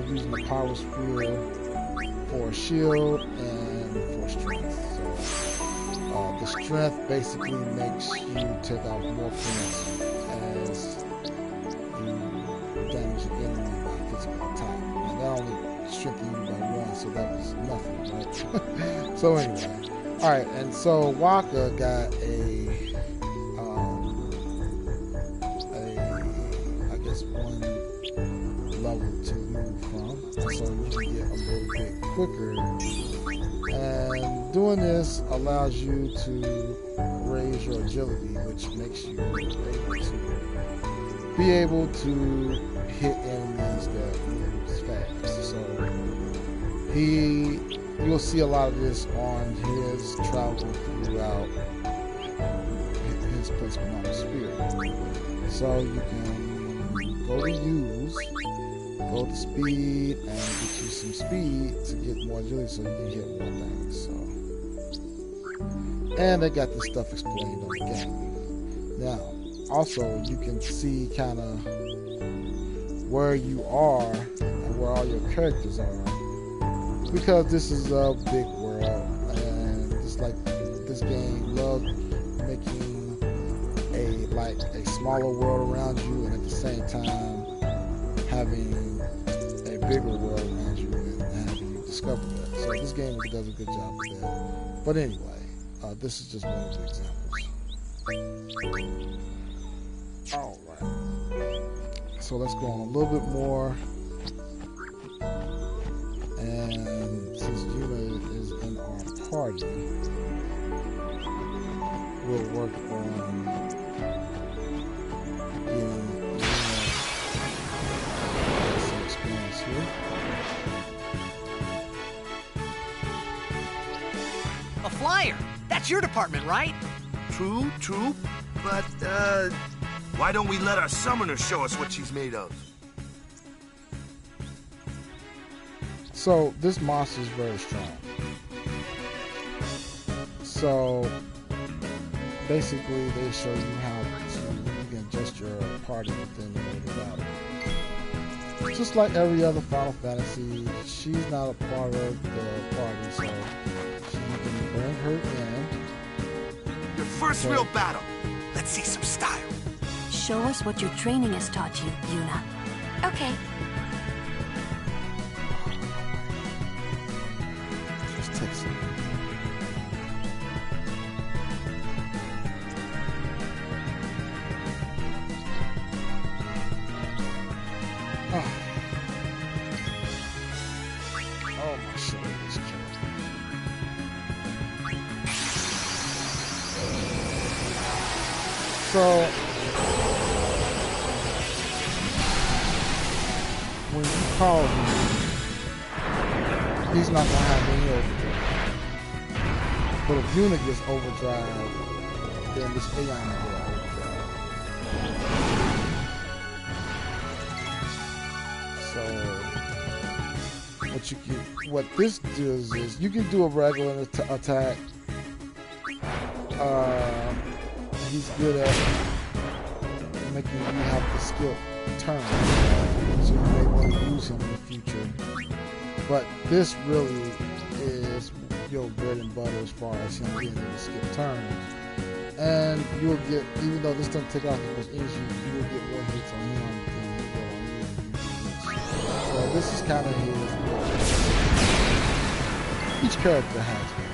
using the power sphere for shield and for strength. So the strength basically makes you take off more points as you damage the enemy by physical attack. And that only strengthened you by 1, so that was nothing, right? So anyway. Alright, and so Waka got I guess 1 level to move from, so you can get a little bit quicker. And doing this allows you to raise your agility, which makes you able to hit enemies that moves fast. So you'll see a lot of this on his travel throughout his placement on the sphere. So you can go to use, go to speed, and get you some speed to get more agility so you can hit more things. So, and they got this stuff explained on the game. Now, also you can see kind of where you are and where all your characters are, because this is a big world, and it's like this game loves making a smaller world around you, and at the same time having a bigger world around you and having you discover that. So this game does a good job with that. But anyway, this is just one of the examples. Alright. So let's go on a little bit more. And since Yuna is in our party, we'll work on getting some experience here. A flyer! That's your department, right? True. But, why don't we let our summoner show us what she's made of? So, this monster is very strong. So, basically, they show you how you can adjust your party within the battle. Just like every other Final Fantasy, she's not a part of the party, so you can bring her in. Your first real battle. Let's see some style. Show us what your training has taught you, Yuna. Okay. Just text her. Oh, my shoulder is killing me. So, when you call him, he's not going to have any overdrive. But if Yuna gets overdrive, then this Aeon will get overdrive. So, what this does is you can do a regular attack. He's good at making you have the skill turn, so you may want to use him in the future. But this really is your bread and butter as far as him being able to skip turns. And you'll get, even though this doesn't take off as much energy, you will get more hits on him than you will on you. So this is kind of his. Each character has one.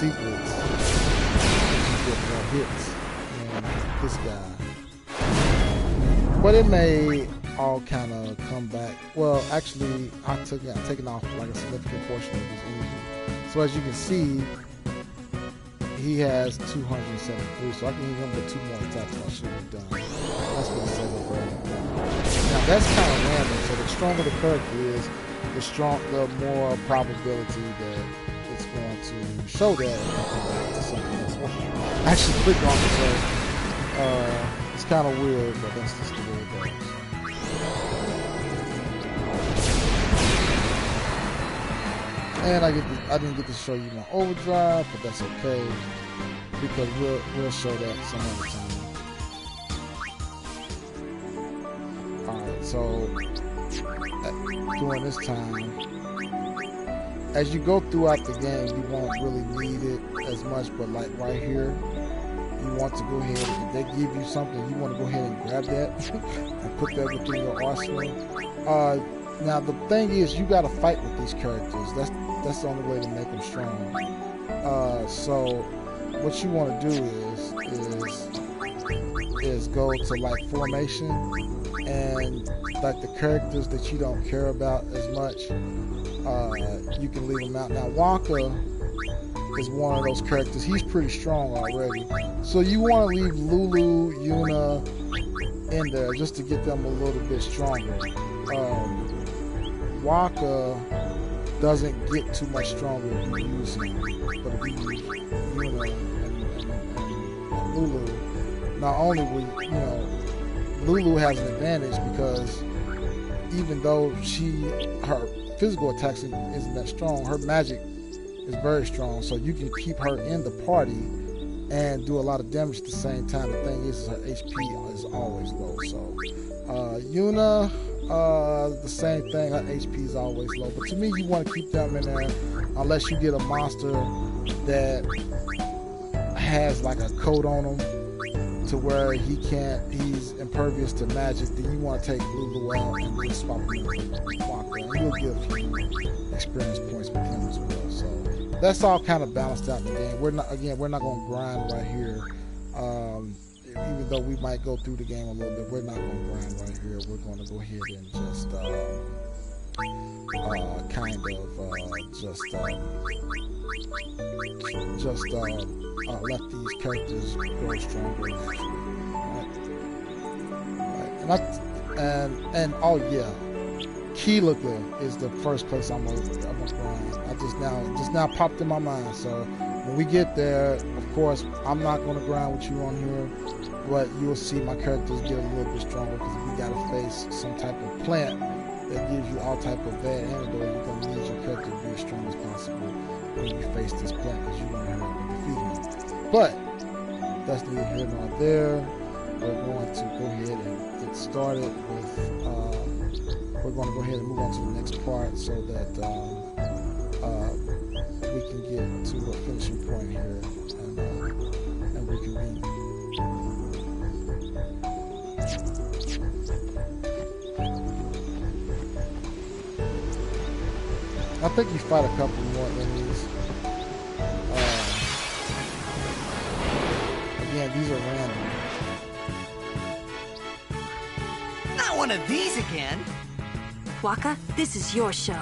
Secrets, you get more hits than this guy. But it may all kind of come back. Well, actually, I've taken off like a significant portion of his energy. So as you can see, he has 273, so I can hit him with 2 more attacks and I should be done. That's what it says over there. Now that's kind of random, so the stronger the character is, the more probability that it's going to show that and come back to something else. I actually clicked on it, so it's kind of weird, but that's just the way it goes. And I didn't get to show you my overdrive, but that's okay because we'll show that some other time. All right, so during this time, as you go throughout the game, you won't really need it as much, but like right here, you want to go ahead, if they give you something, you want to go ahead and grab that and put that within your arsenal. Now the thing is, you got to fight with these characters. That's the only way to make them strong. So what you want to do is go to like formation, and like the characters that you don't care about as much, you can leave them out. Now Wonka is one of those characters. He's pretty strong already, so you want to leave Lulu, Yuna in there just to get them a little bit stronger. Waka doesn't get too much stronger if you use him, but if you use Yuna and Lulu, not only will Lulu has an advantage because even though her physical attacks isn't that strong, her magic is very strong, so you can keep her in the party and do a lot of damage at the same time. The thing is her HP is always low. So Yuna, the same thing, her HP is always low. But to me, you want to keep them in there unless you get a monster that has like a coat on him to where he's impervious to magic. Then you want to take Lulu out and just swap him with Waka, and you'll give him experience points with him as well. So that's all kind of balanced out in the game. We're not going to grind right here. Even though we might go through the game a little bit, we're not going to grind right here. We're going to go ahead and just let these characters grow stronger naturally. And oh yeah, Keylooker is the first place I'm gonna grind. I just now popped in my mind. So when we get there, of course, I'm not gonna grind with you on here, but you'll see my characters get a little bit stronger because we gotta face some type of plant that gives you all type of bad antidote. You're gonna need your character to be as strong as possible when you face this plant because you want to hurry up and defeat him. But that's neither here nor there. We're going to go ahead and get started with. We're going to go ahead and move on to the next part so that we can get to a finishing point here and reconvene. I think you fight a couple more enemies. Again, these are random. Not one of these again. Waka, this is your show.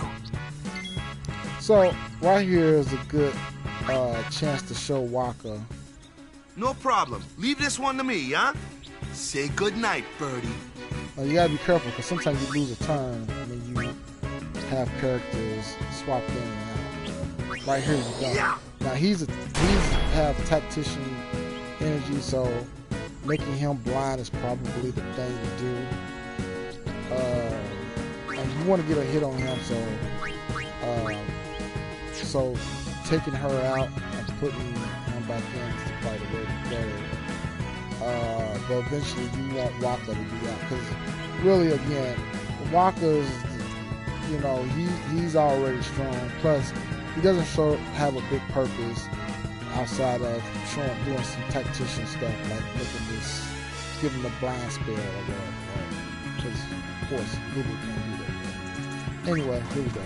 So, right here is a good chance to show Waka. No problem. Leave this one to me, huh? Say goodnight, birdie. Now, you gotta be careful because sometimes you lose a turn when you have characters swapped in and out. Right here you go. Yeah. Now he's have tactician energy, so making him blind is probably the thing to do. And you want to get a hit on him, so taking her out and putting him back in is probably the way to go. But eventually you want Waka to be out because really, again, Waka's, he's already strong. Plus, he doesn't have a big purpose outside of doing some tactician stuff like giving the blind spell or whatever. Because of course, Lulu can't do that. Anyway, here we go.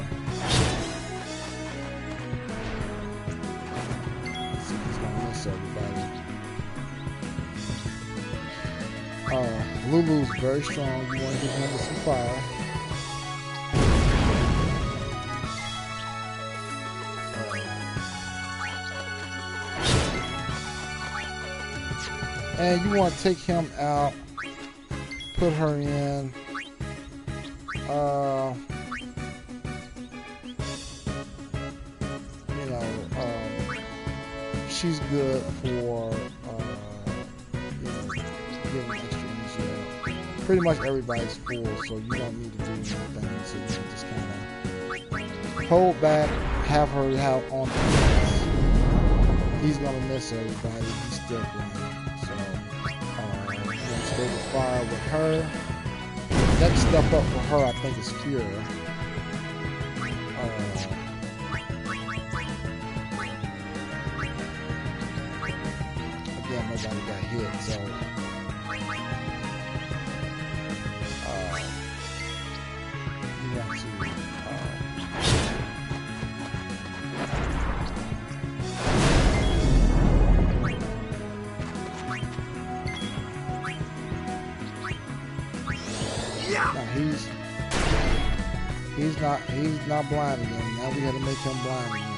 Let's see if he's gonna miss everybody. Lulu's very strong. You want to get him with some fire. And you want to take him out, put her in. She's good for giving extra energy. Pretty much everybody's full, so you don't need to do anything. So you can just kind of hold back, have her out on the miss. He's gonna miss everybody. He's still blind. So we're gonna stay with fire with her. Next step up for her, I think, is Fear. again, nobody got hit, so you want to now he's not blind again. Now we had to make him blind again.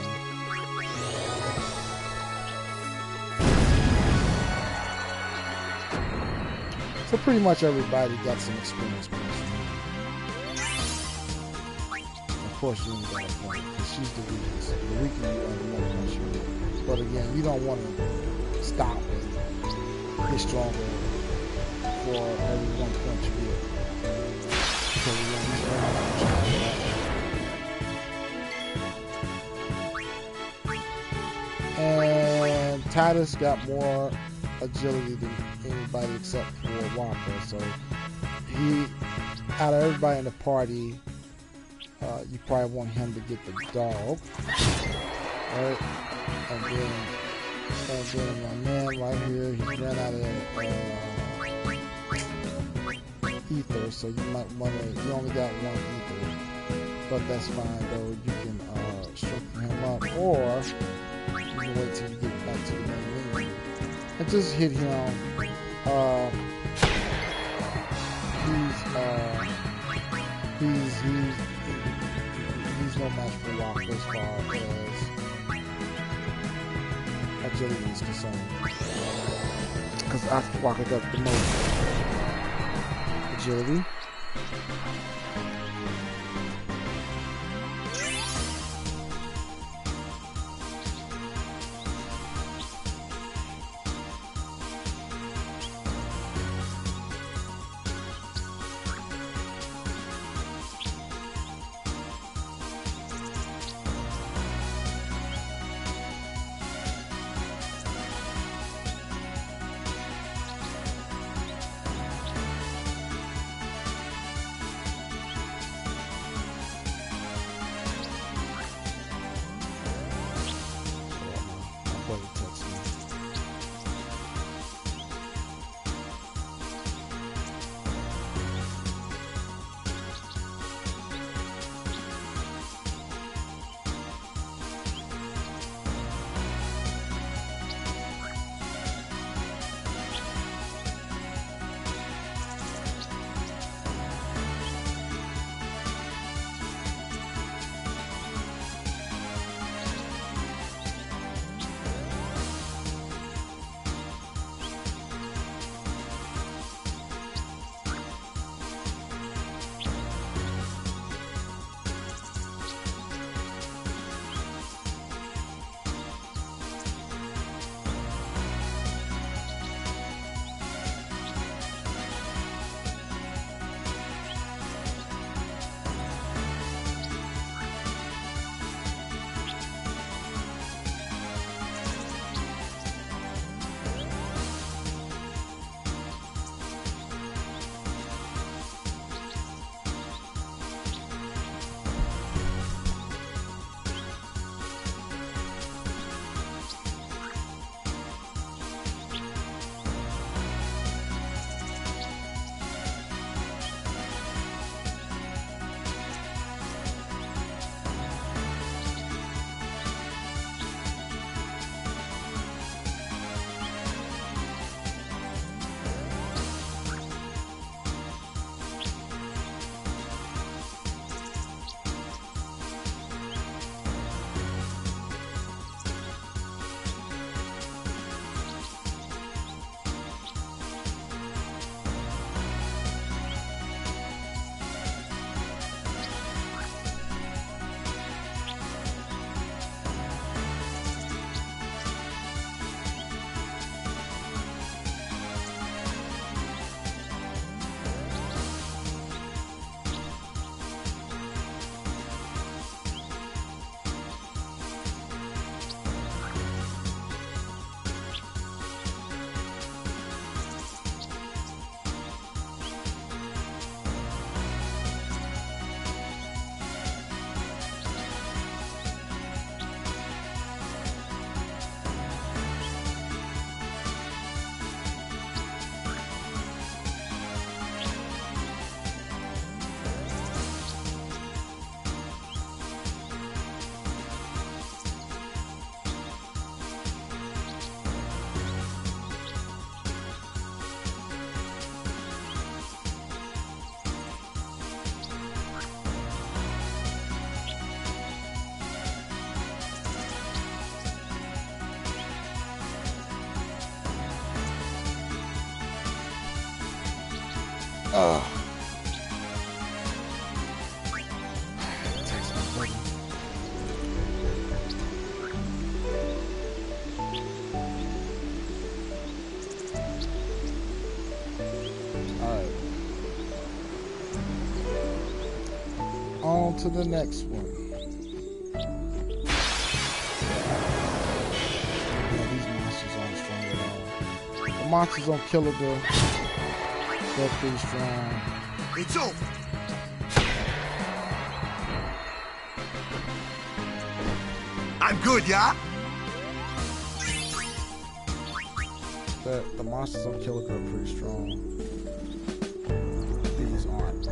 So pretty much everybody got some experience points. Of course you ain't got a point because she's the weakest. The weaker you are, the more points you get. But again, you don't want to stop and get stronger for every 1 point you get. Because again, he's and Titus got more agility than anybody except for Walker. So he, out of everybody in the party, you probably want him to get the dog, right? And then my man right here, he ran out of ether, so you might want to. You only got 1 ether, but that's fine though. You can strengthen him up, or you can wait till you get back to the main menu and just hit him. He's no match for Walker as far as agility is concerned, because Walker got the most agility. On to the next one. Yeah, these monsters aren't strong at all. The monsters on Killager, they're pretty strong. It's over. I'm good, yeah? The monsters on Killager are pretty strong. These aren't.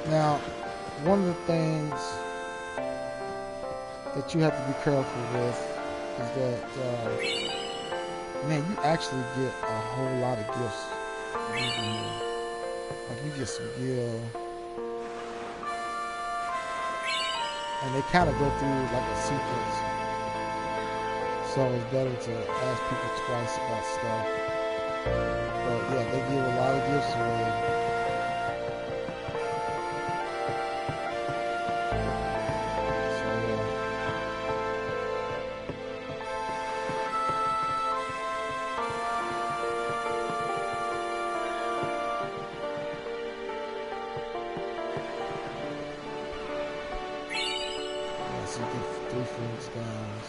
Now, one of the things that you have to be careful with is that, man, you actually get a whole lot of gifts. Like, you get some gear, and they kind of go through like a sequence. So it's better to ask people twice about stuff. But yeah, they give a lot of gifts away. So you get 3 Phoenix Downs.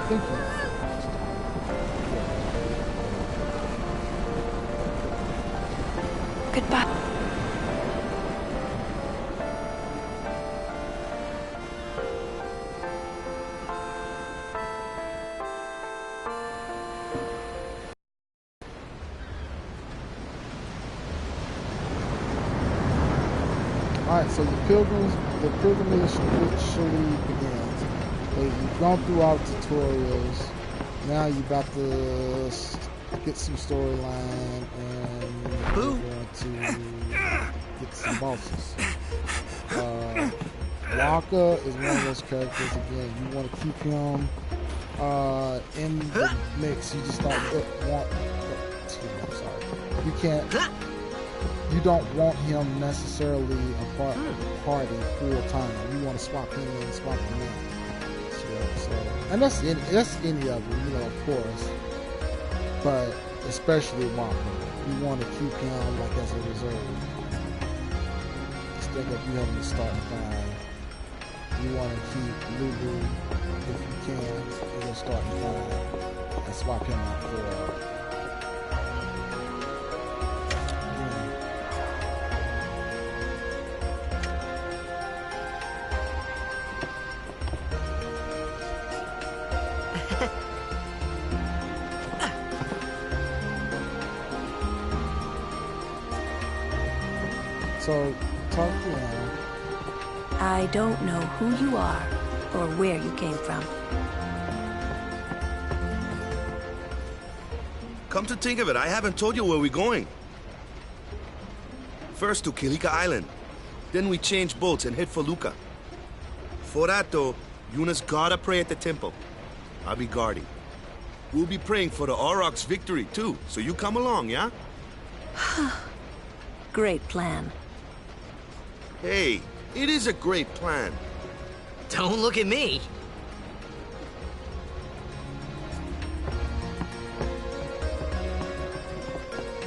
Thank you. Goodbye. Alright, so the pilgrimage officially begins. You've gone through all the tutorials. Now you're about to get some storyline and you're going to get some bosses. Waka is one of those characters, again, you want to keep him in the mix. You just don't want, I'm sorry. You don't want him necessarily a part of the party full time. You want to swap him in, swap him out. So, and that's any of them, you know, of course. But especially Waka, you want to keep him like as a reserve. Instead of you having to start 5. You want to keep Lulu if you can in your starting 5 and swap him out for. So, talk to him. I don't know who you are or where you came from. Come to think of it, I haven't told you where we're going. First to Kilika Island. Then we change boats and head for Luca. For that though, Yuna's gotta pray at the temple. I'll be guarding. We'll be praying for the Aurochs' victory too, so you come along, yeah? great plan. Hey, it is a great plan. Don't look at me.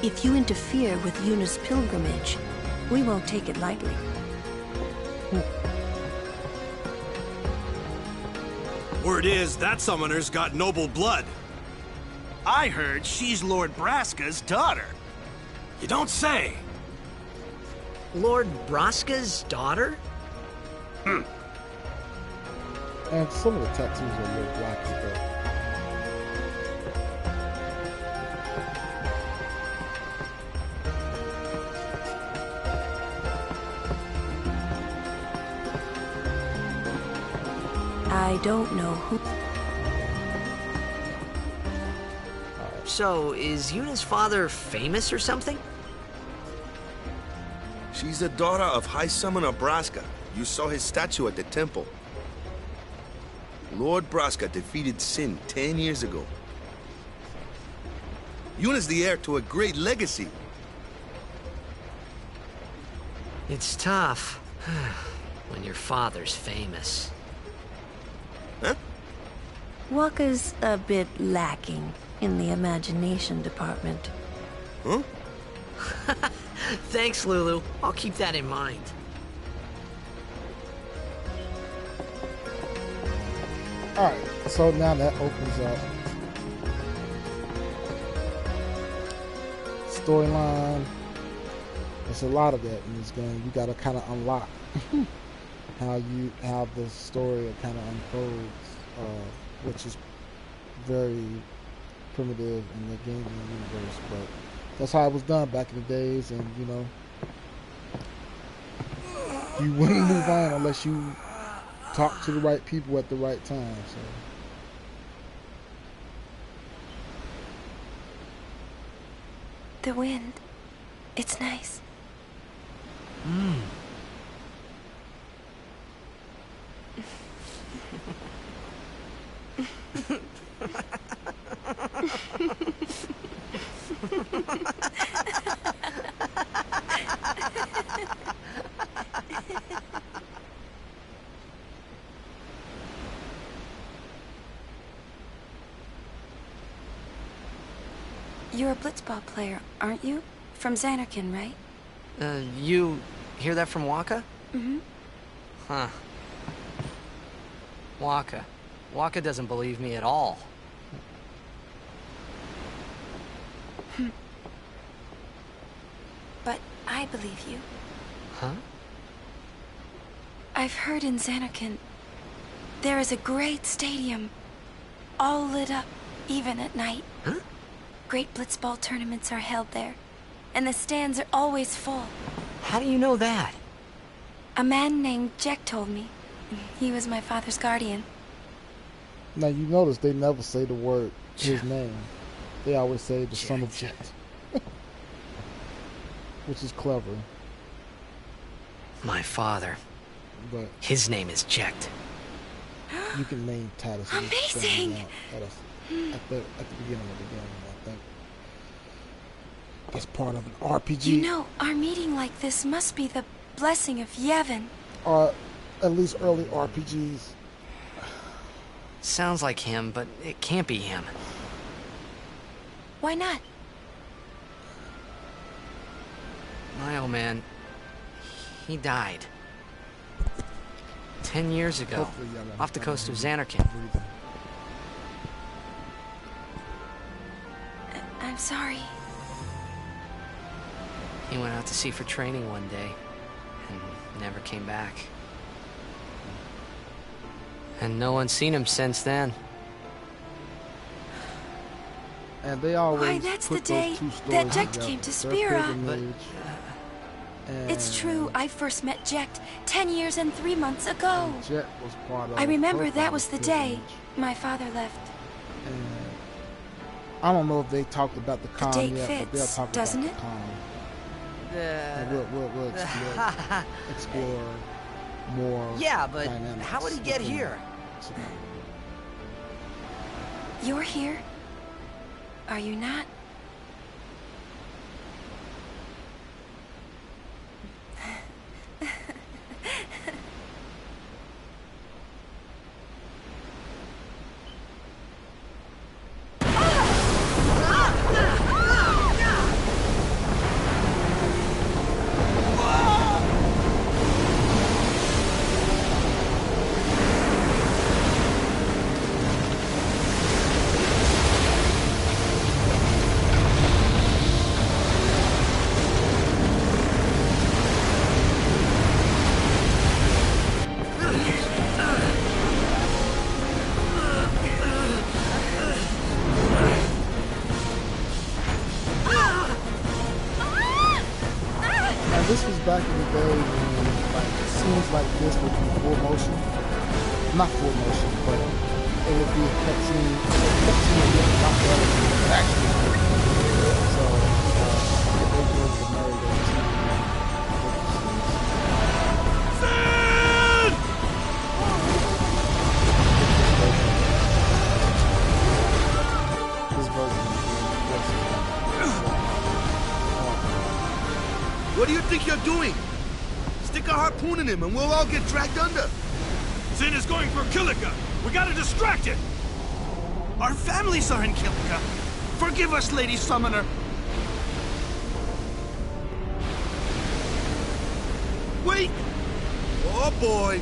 If you interfere with Yuna's pilgrimage, we won't take it lightly. Word is, that summoner's got noble blood. I heard she's Lord Braska's daughter. You don't say. Lord Braska's daughter? And some of the tattoos are a little blocky, but I don't know who... So, is Yuna's father famous or something? She's the daughter of High Summoner Braska. You saw his statue at the temple. Lord Braska defeated Sin 10 years ago. Yuna's the heir to a great legacy. It's tough when your father's famous. Huh? Wakka's a bit lacking in the imagination department. Huh? Thanks, Lulu. I'll keep that in mind. alright, so now that opens up storyline. There's a lot of that in this game. You gotta kinda unlock how the story kind of unfolds, which is very primitive in the gaming universe, but that's how it was done back in the days, and you know, you wouldn't move on unless you talk to the right people at the right time. So The wind. It's nice. You're a blitzball player, aren't you? From Xanarkin, right? You hear that from Wakka? Mm-hmm. Huh. Wakka. Wakka doesn't believe me at all. But I believe you. Huh? I've heard in Xanarkin, there is a great stadium, all lit up, even at night. Huh? Great blitzball tournaments are held there, and the stands are always full. How do you know that? A man named Jack told me. He was my father's guardian. now you notice they never say the word his name. They always say the son of Jet, which is clever. My father. But his name is Jekt. You can name Titus. Amazing! At the beginning of the game, I think. That's part of an RPG. You know, our meeting like this must be the blessing of Yevon. Or at least early RPGs. Sounds like him, but it can't be him. Why not? My old man, he died. 10 years ago, off the coast of Xanarkin. I'm sorry. He went out to sea for training one day, and never came back. And no one's seen him since then. And they always Why, that's the day that Jekt came to Spira. It's true, I first met Jekt 10 years and 3 months ago. Jet was part of I remember that was the day my father left. And I don't know if they talked about the con date yet, but they'll fits, talk doesn't about it? the con. And we'll explore more. Yeah, but dynamics how would he get within here? it. You're here? Are you not? back in the day when like scenes like this would be full motion. Not full motion, but it would be a cutscene. Cutscene would look a lot better than it actually did. So they were the Mary What do you think you're doing? Stick a harpoon in him and we'll all get dragged under. Sin is going for Kilika. We gotta distract it. Our families are in Kilika. Forgive us, Lady Summoner. Wait! Oh boy!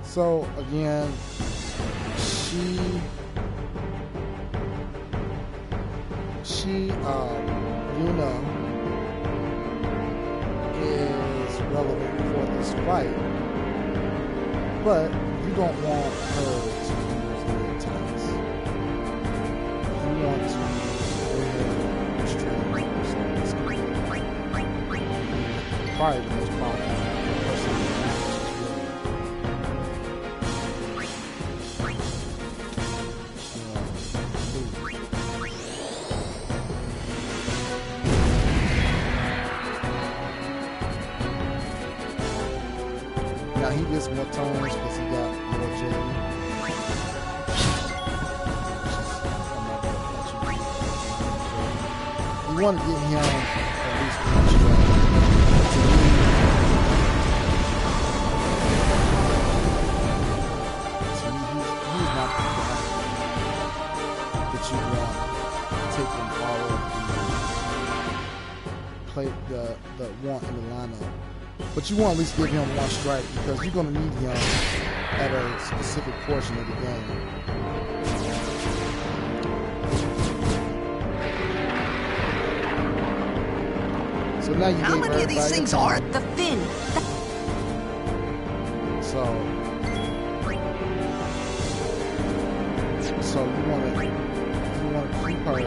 So again, Yuna is relevant for this fight, but you don't want her to use the attacks. You want to bring her restraint, so it's probably the most powerful person. Now he gets more turns because he got more agility. We want to get him at least one strike. He's not the guy that you want taking all of the want in the lineup. But you want to at least give him one strike because you're going to need him at a specific portion of the game. So now you How many of these things are the fin? So you want to keep her,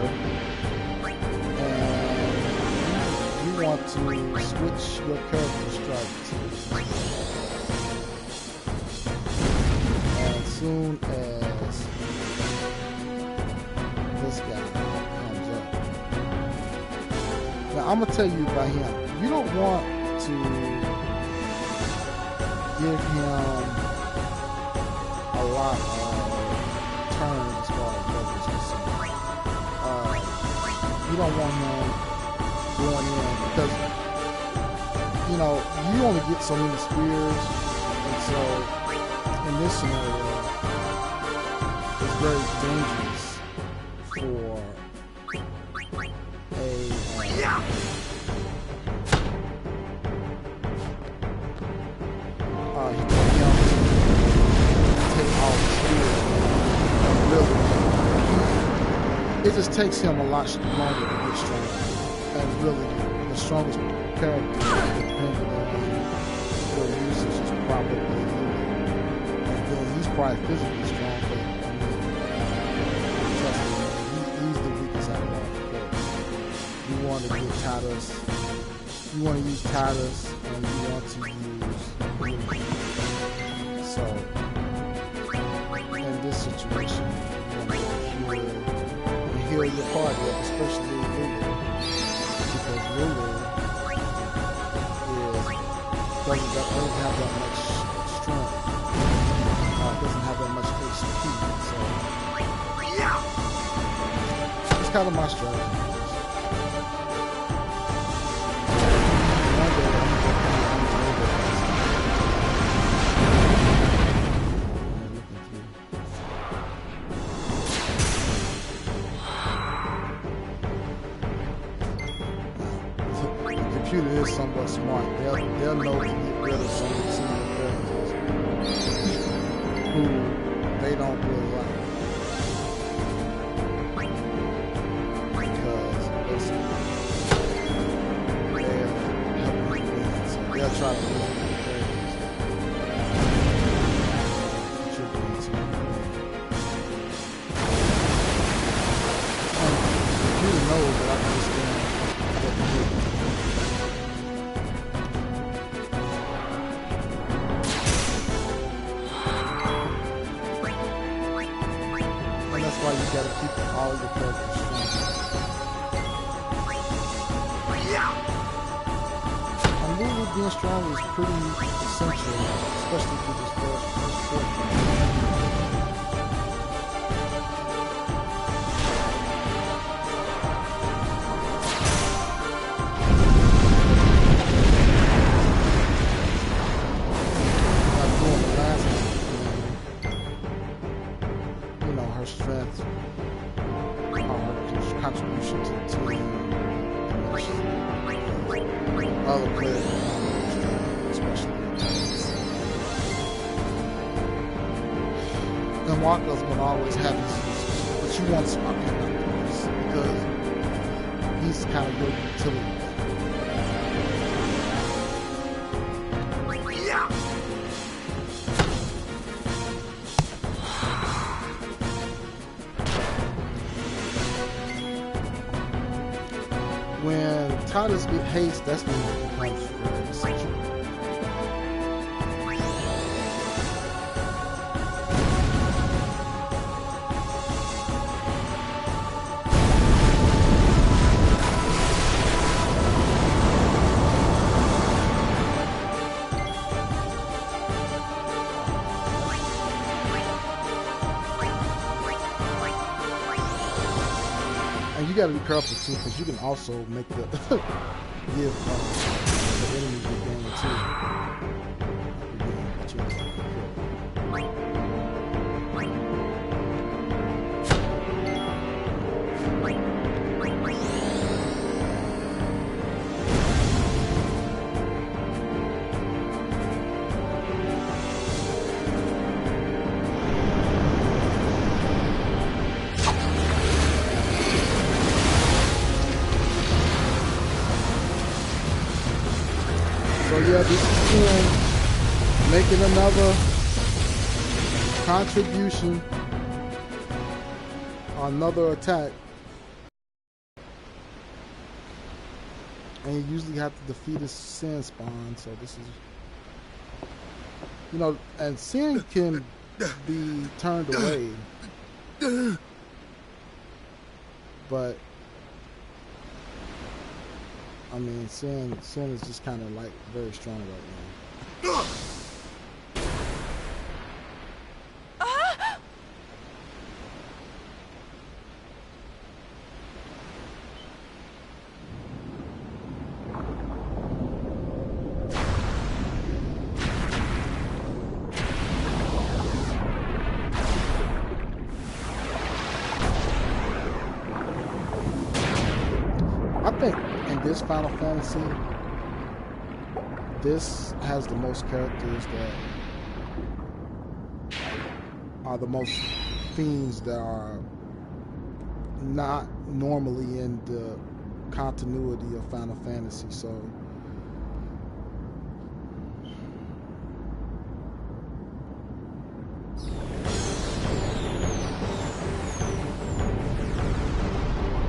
and you want to switch your character strike to. And as soon as this guy comes up, now I'm gonna tell you about him. You don't want to give him a lot of turns as far as weapons is concerned. You don't want him going in because you know you only get so many spears, and so in this scenario it's very dangerous for a it just takes him a lot longer to get strong. And really, the strongest character, depending on your usage, is probably Lulu. And then he's probably physically strong, but I mean, trust me, he's the weakest out of all the characters. You want to get Titus, you want to use Titus, and you want to use Lulu. So, in this situation, you want to heal your party up, especially Lulu, because Lulu doesn't have that much strength, doesn't have that much HP. speed. So it's kind of my strategy. The computer is somewhat smart. They'll know to get rid of some of the senior characters who they don't really like. Because basically they're helping you win. So they'll try to win the characters contributing to you. The computer knows that I can understand what to do. Why you gotta keep all your characters strong. And moving being strong is pretty essential, especially for this first portion. Like doing the last her strength, her contribution to the team, other players, especially. And Waka's gonna always have his uses, but you want to swap him out because he's kind of your utility. When Titus get haste, that's when it becomes very essential. You gotta be careful too, because you can also make the give the enemy the game too. So yeah, this is him making another contribution, another attack. And you usually have to defeat a sin spawn, so this is, and sin can be turned away. But I mean, Sin is just kind of like very strong right now. I think in this Final Fantasy, this has the most characters that are the most themes that are not normally in the continuity of Final Fantasy. So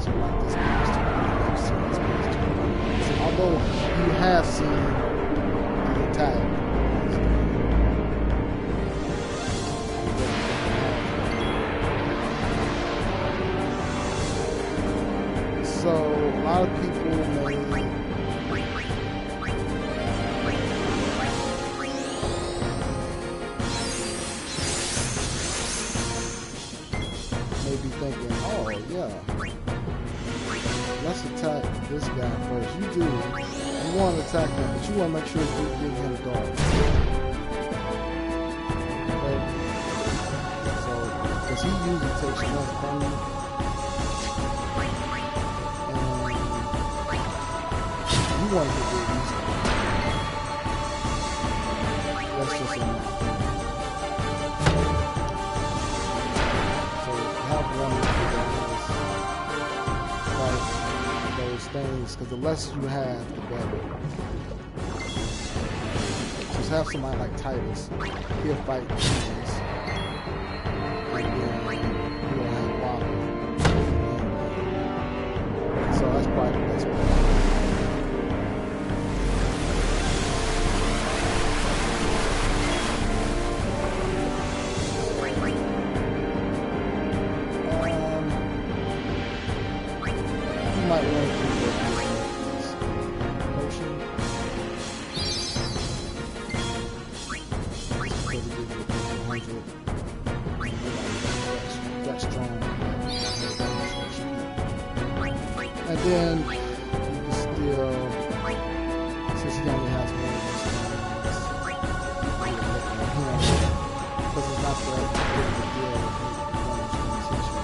like this although you have seen the attack. So a lot of people may thinking, oh yeah, let's attack this guy first. You want to attack him, but you want to make sure you give him dark. Okay? So, because he usually takes one from you. And you want to get rid of these guys. That's just in my opinion. So, have one of you guys like those things, because the less you have, the better. Just have somebody like Titus. He'll fight demons. And then you'll have Walker. So that's probably the best way. You might want to do this potion. That's strong. And then you can still, since he only has one of those things, because it's not that big of a deal if one of those things hits you.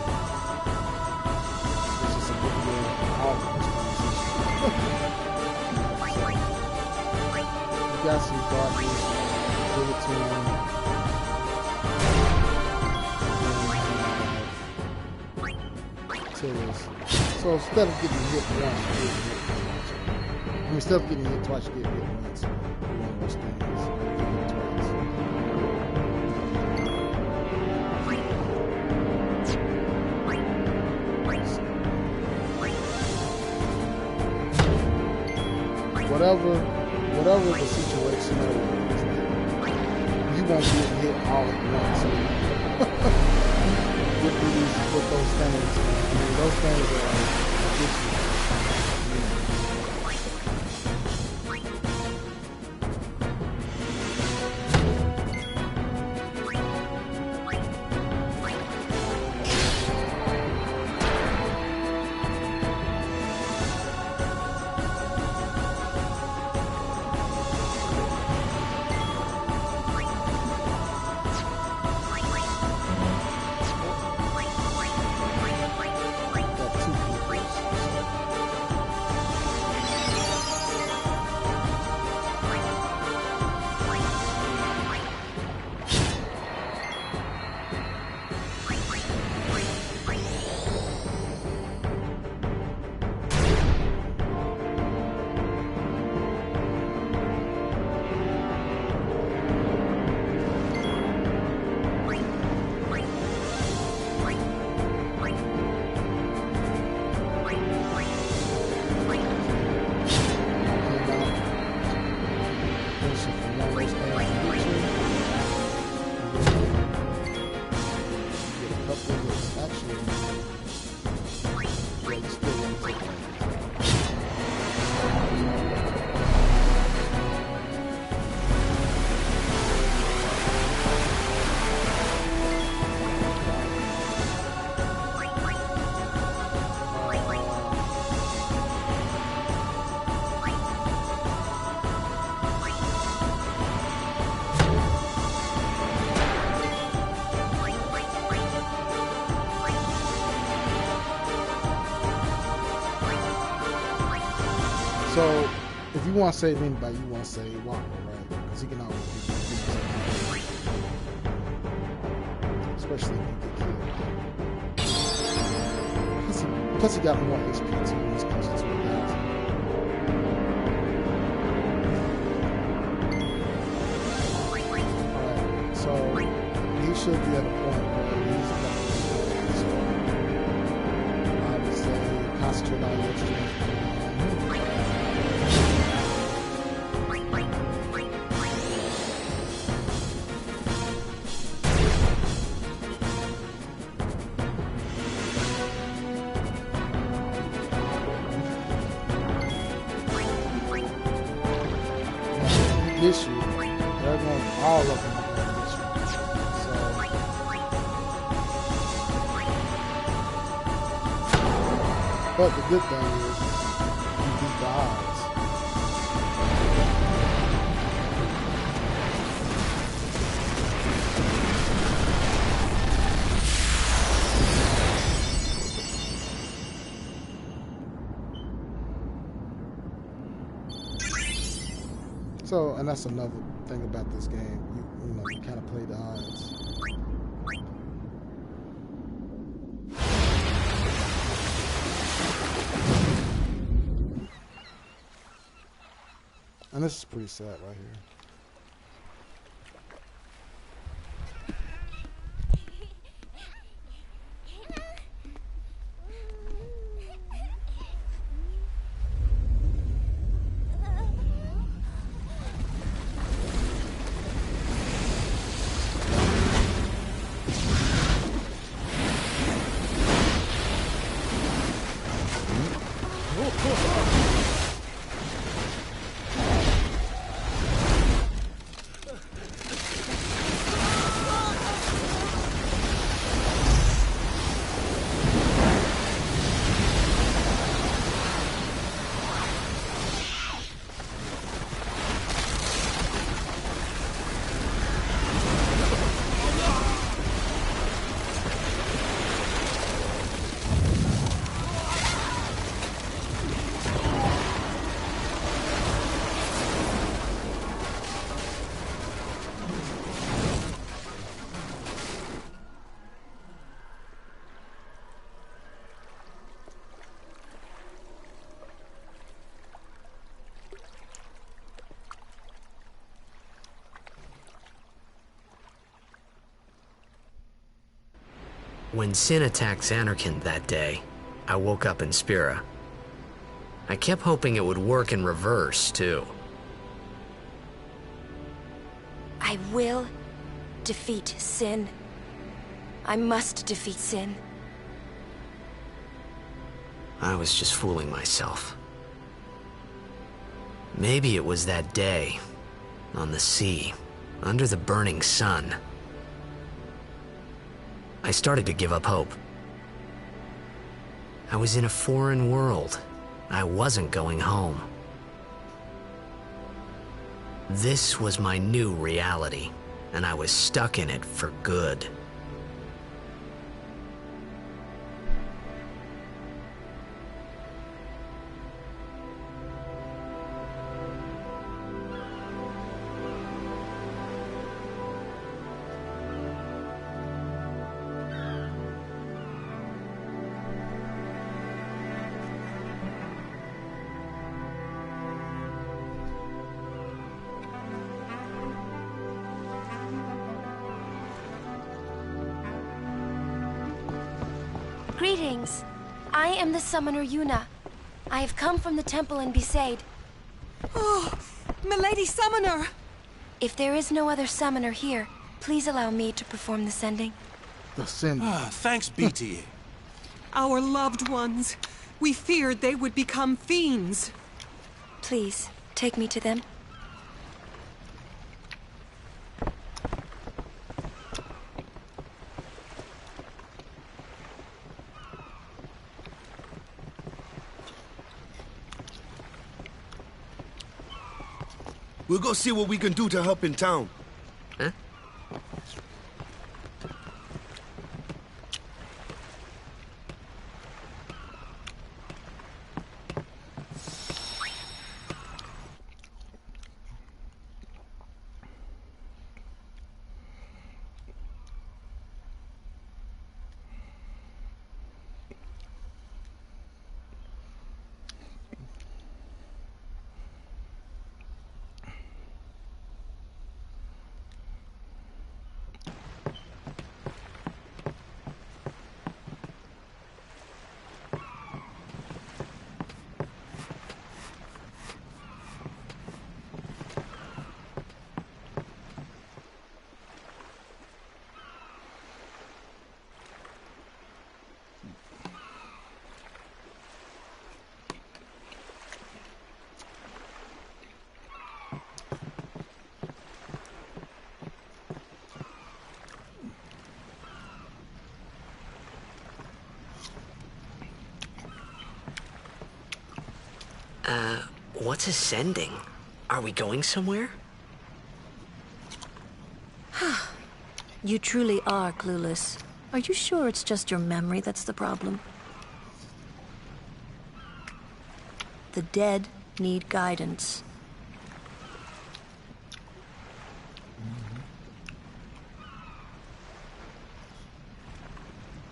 It's just a big deal if all of those things hit you. You got some darkness, give it to him. So instead of getting hit once, you get hit twice. Instead of getting hit twice, you get hit once. One of those things. You get hit twice. Whatever the situation is, you won't get hit all at once. With those things. I mean, those things are addictions. So, if you want to save anybody, you want to save Walker, right? Because he can always be especially if you get killed. Plus he got more HP too when he's close to 2,000. Alright, so he should be at a point where he's got so I would say concentrate on your strength. Issue, they're going all of them are going to issue. So But the good thing is you beat the odds. So, and that's another thing about this game. You know, you kind of play the odds. And this is pretty sad right here. When Sin attacked Xanarkand that day, I woke up in Spira. I kept hoping it would work in reverse, too. I will defeat Sin. I must defeat Sin. I was just fooling myself. Maybe it was that day, on the sea, under the burning sun. I started to give up hope. I was in a foreign world. I wasn't going home. This was my new reality, and I was stuck in it for good. Greetings. I am the summoner Yuna. I have come from the temple in Besaid. Oh, Milady Summoner! If there is no other summoner here, please allow me to perform the sending. The sending. Thanks, BT. Our loved ones. We feared they would become fiends. Please, take me to them. We'll go see what we can do to help in town. Huh? What's ascending? Are we going somewhere? You truly are clueless. Are you sure it's just your memory that's the problem? The dead need guidance.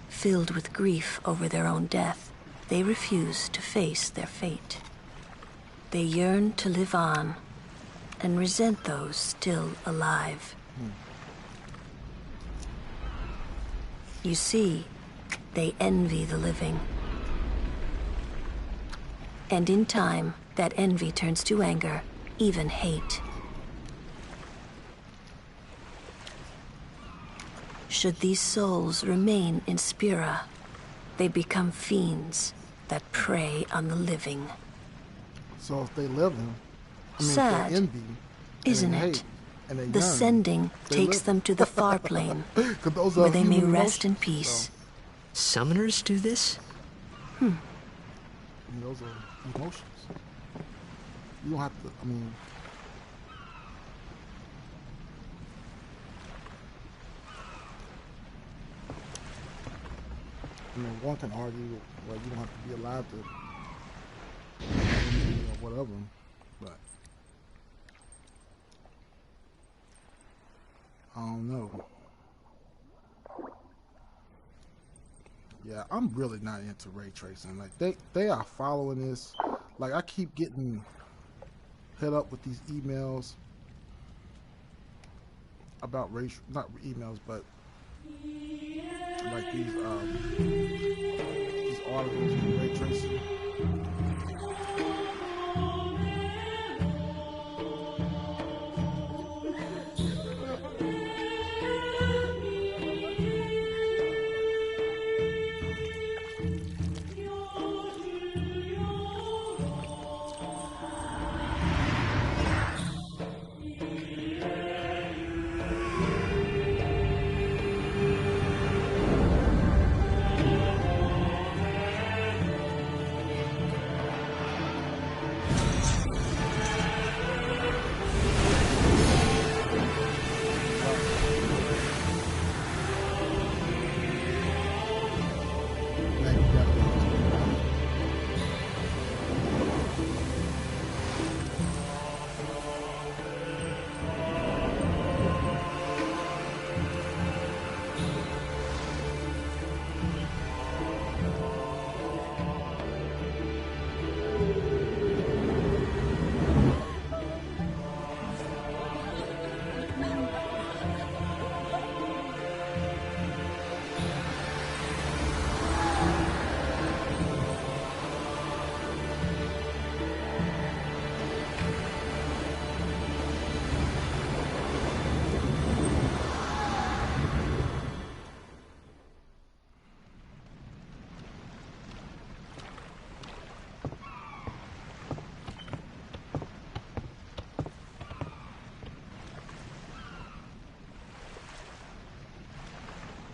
Filled with grief over their own death, they refuse to face their fate. They yearn to live on and resent those still alive. You see, they envy the living. And in time, that envy turns to anger, even hate. Should these souls remain in Spira, they become fiends that prey on the living. So if they live in, Sad, if they envy, isn't they it? hate, and they The yearn, sending they takes live. them to the far plane, 'Cause those where are they may human rest in emotions, peace. Summoners do this? And those are emotions. You don't have to, one can argue, well, you don't have to be alive to, or whatever, but I don't know. Yeah, I'm really not into ray tracing. Like they are following this. Like I keep getting hit up with these emails about not emails, but like these articles on ray tracing.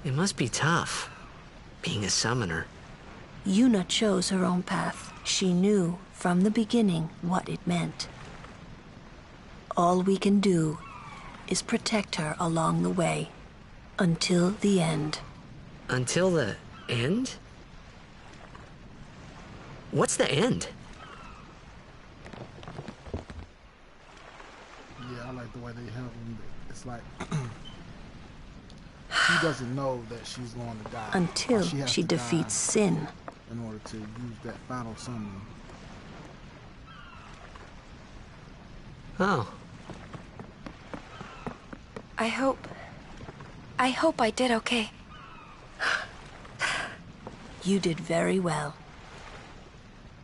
It must be tough, being a summoner. Yuna chose her own path. She knew from the beginning what it meant. All we can do is protect her along the way, until the end. Until the end? What's the end? Yeah, I like the way they have them. It's like she doesn't know that she's going to die. Until has she to defeats die sin. in order to use that final summon. Oh. I hope I did okay. You did very well.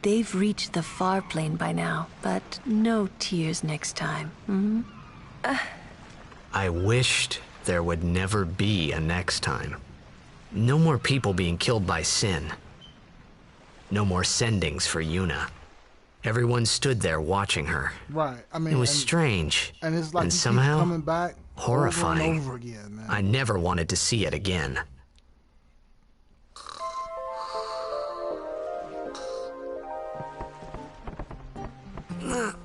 They've reached the far plane by now, but no tears next time. Hmm? I wished there would never be a next time. No more people being killed by sin. No more sendings for Yuna. Everyone stood there watching her. Right. I mean, it was strange. And it's like and you keep somehow coming back horrifying. over and over again, man. I never wanted to see it again. Alright,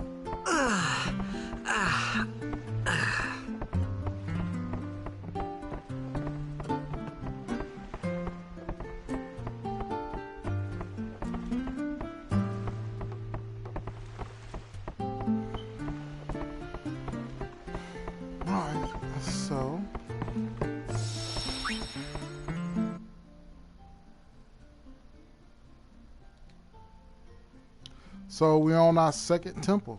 so we're on our second temple.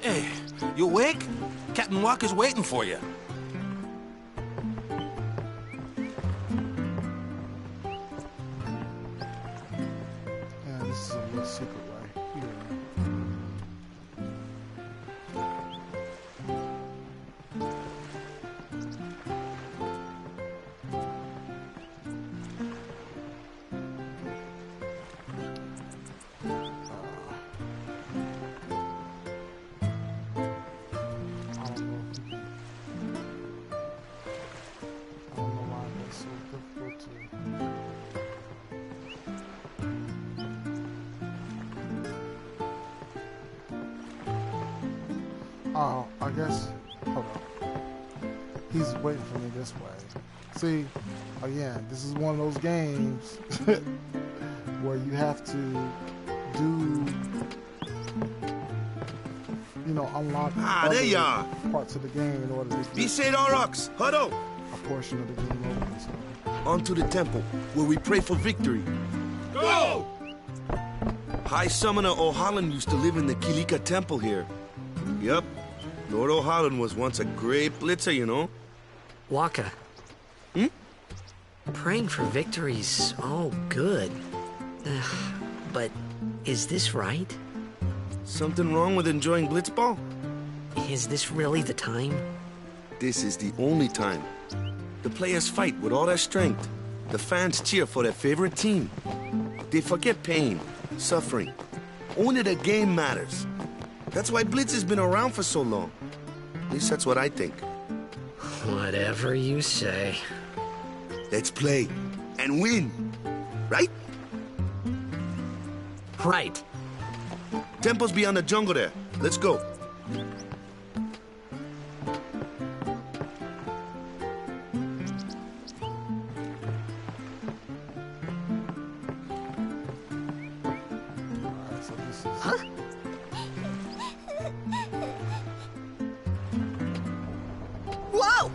Hey, you awake? Captain Walker's waiting for you. Yeah, this is a little secret right here. Oh, I guess, hold on. He's waiting for me this way. See, again, this is one of those games where you have to do, you know, unlock there you are. parts of the game in order to get Visate Aurochs, huddle. a portion of the game over. So. On to the temple, where we pray for victory. Go! High Summoner O'Holland used to live in the Kilika Temple here. Yup. Lord O'Holland was once a great blitzer, you know. Waka. Praying for victory's all good. But is this right? Something wrong with enjoying blitzball? Is this really the time? This is the only time. The players fight with all their strength. The fans cheer for their favorite team. They forget pain, suffering. Only the game matters. That's why Blitz has been around for so long. At least that's what I think. Whatever you say. Let's play and win, right? Right. Temple's beyond the jungle there. Let's go. Whoa!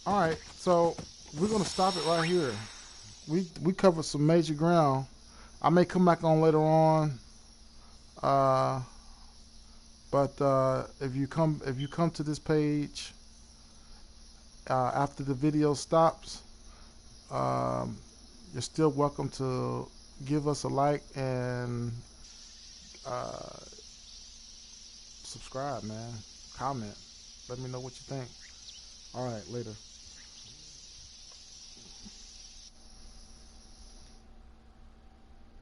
All right, so we're gonna stop it right here. We covered some major ground. I may come back on later on, but if you come to this page after the video stops, you're still welcome to give us a like and subscribe, man. Comment. Let me know what you think. All right, later.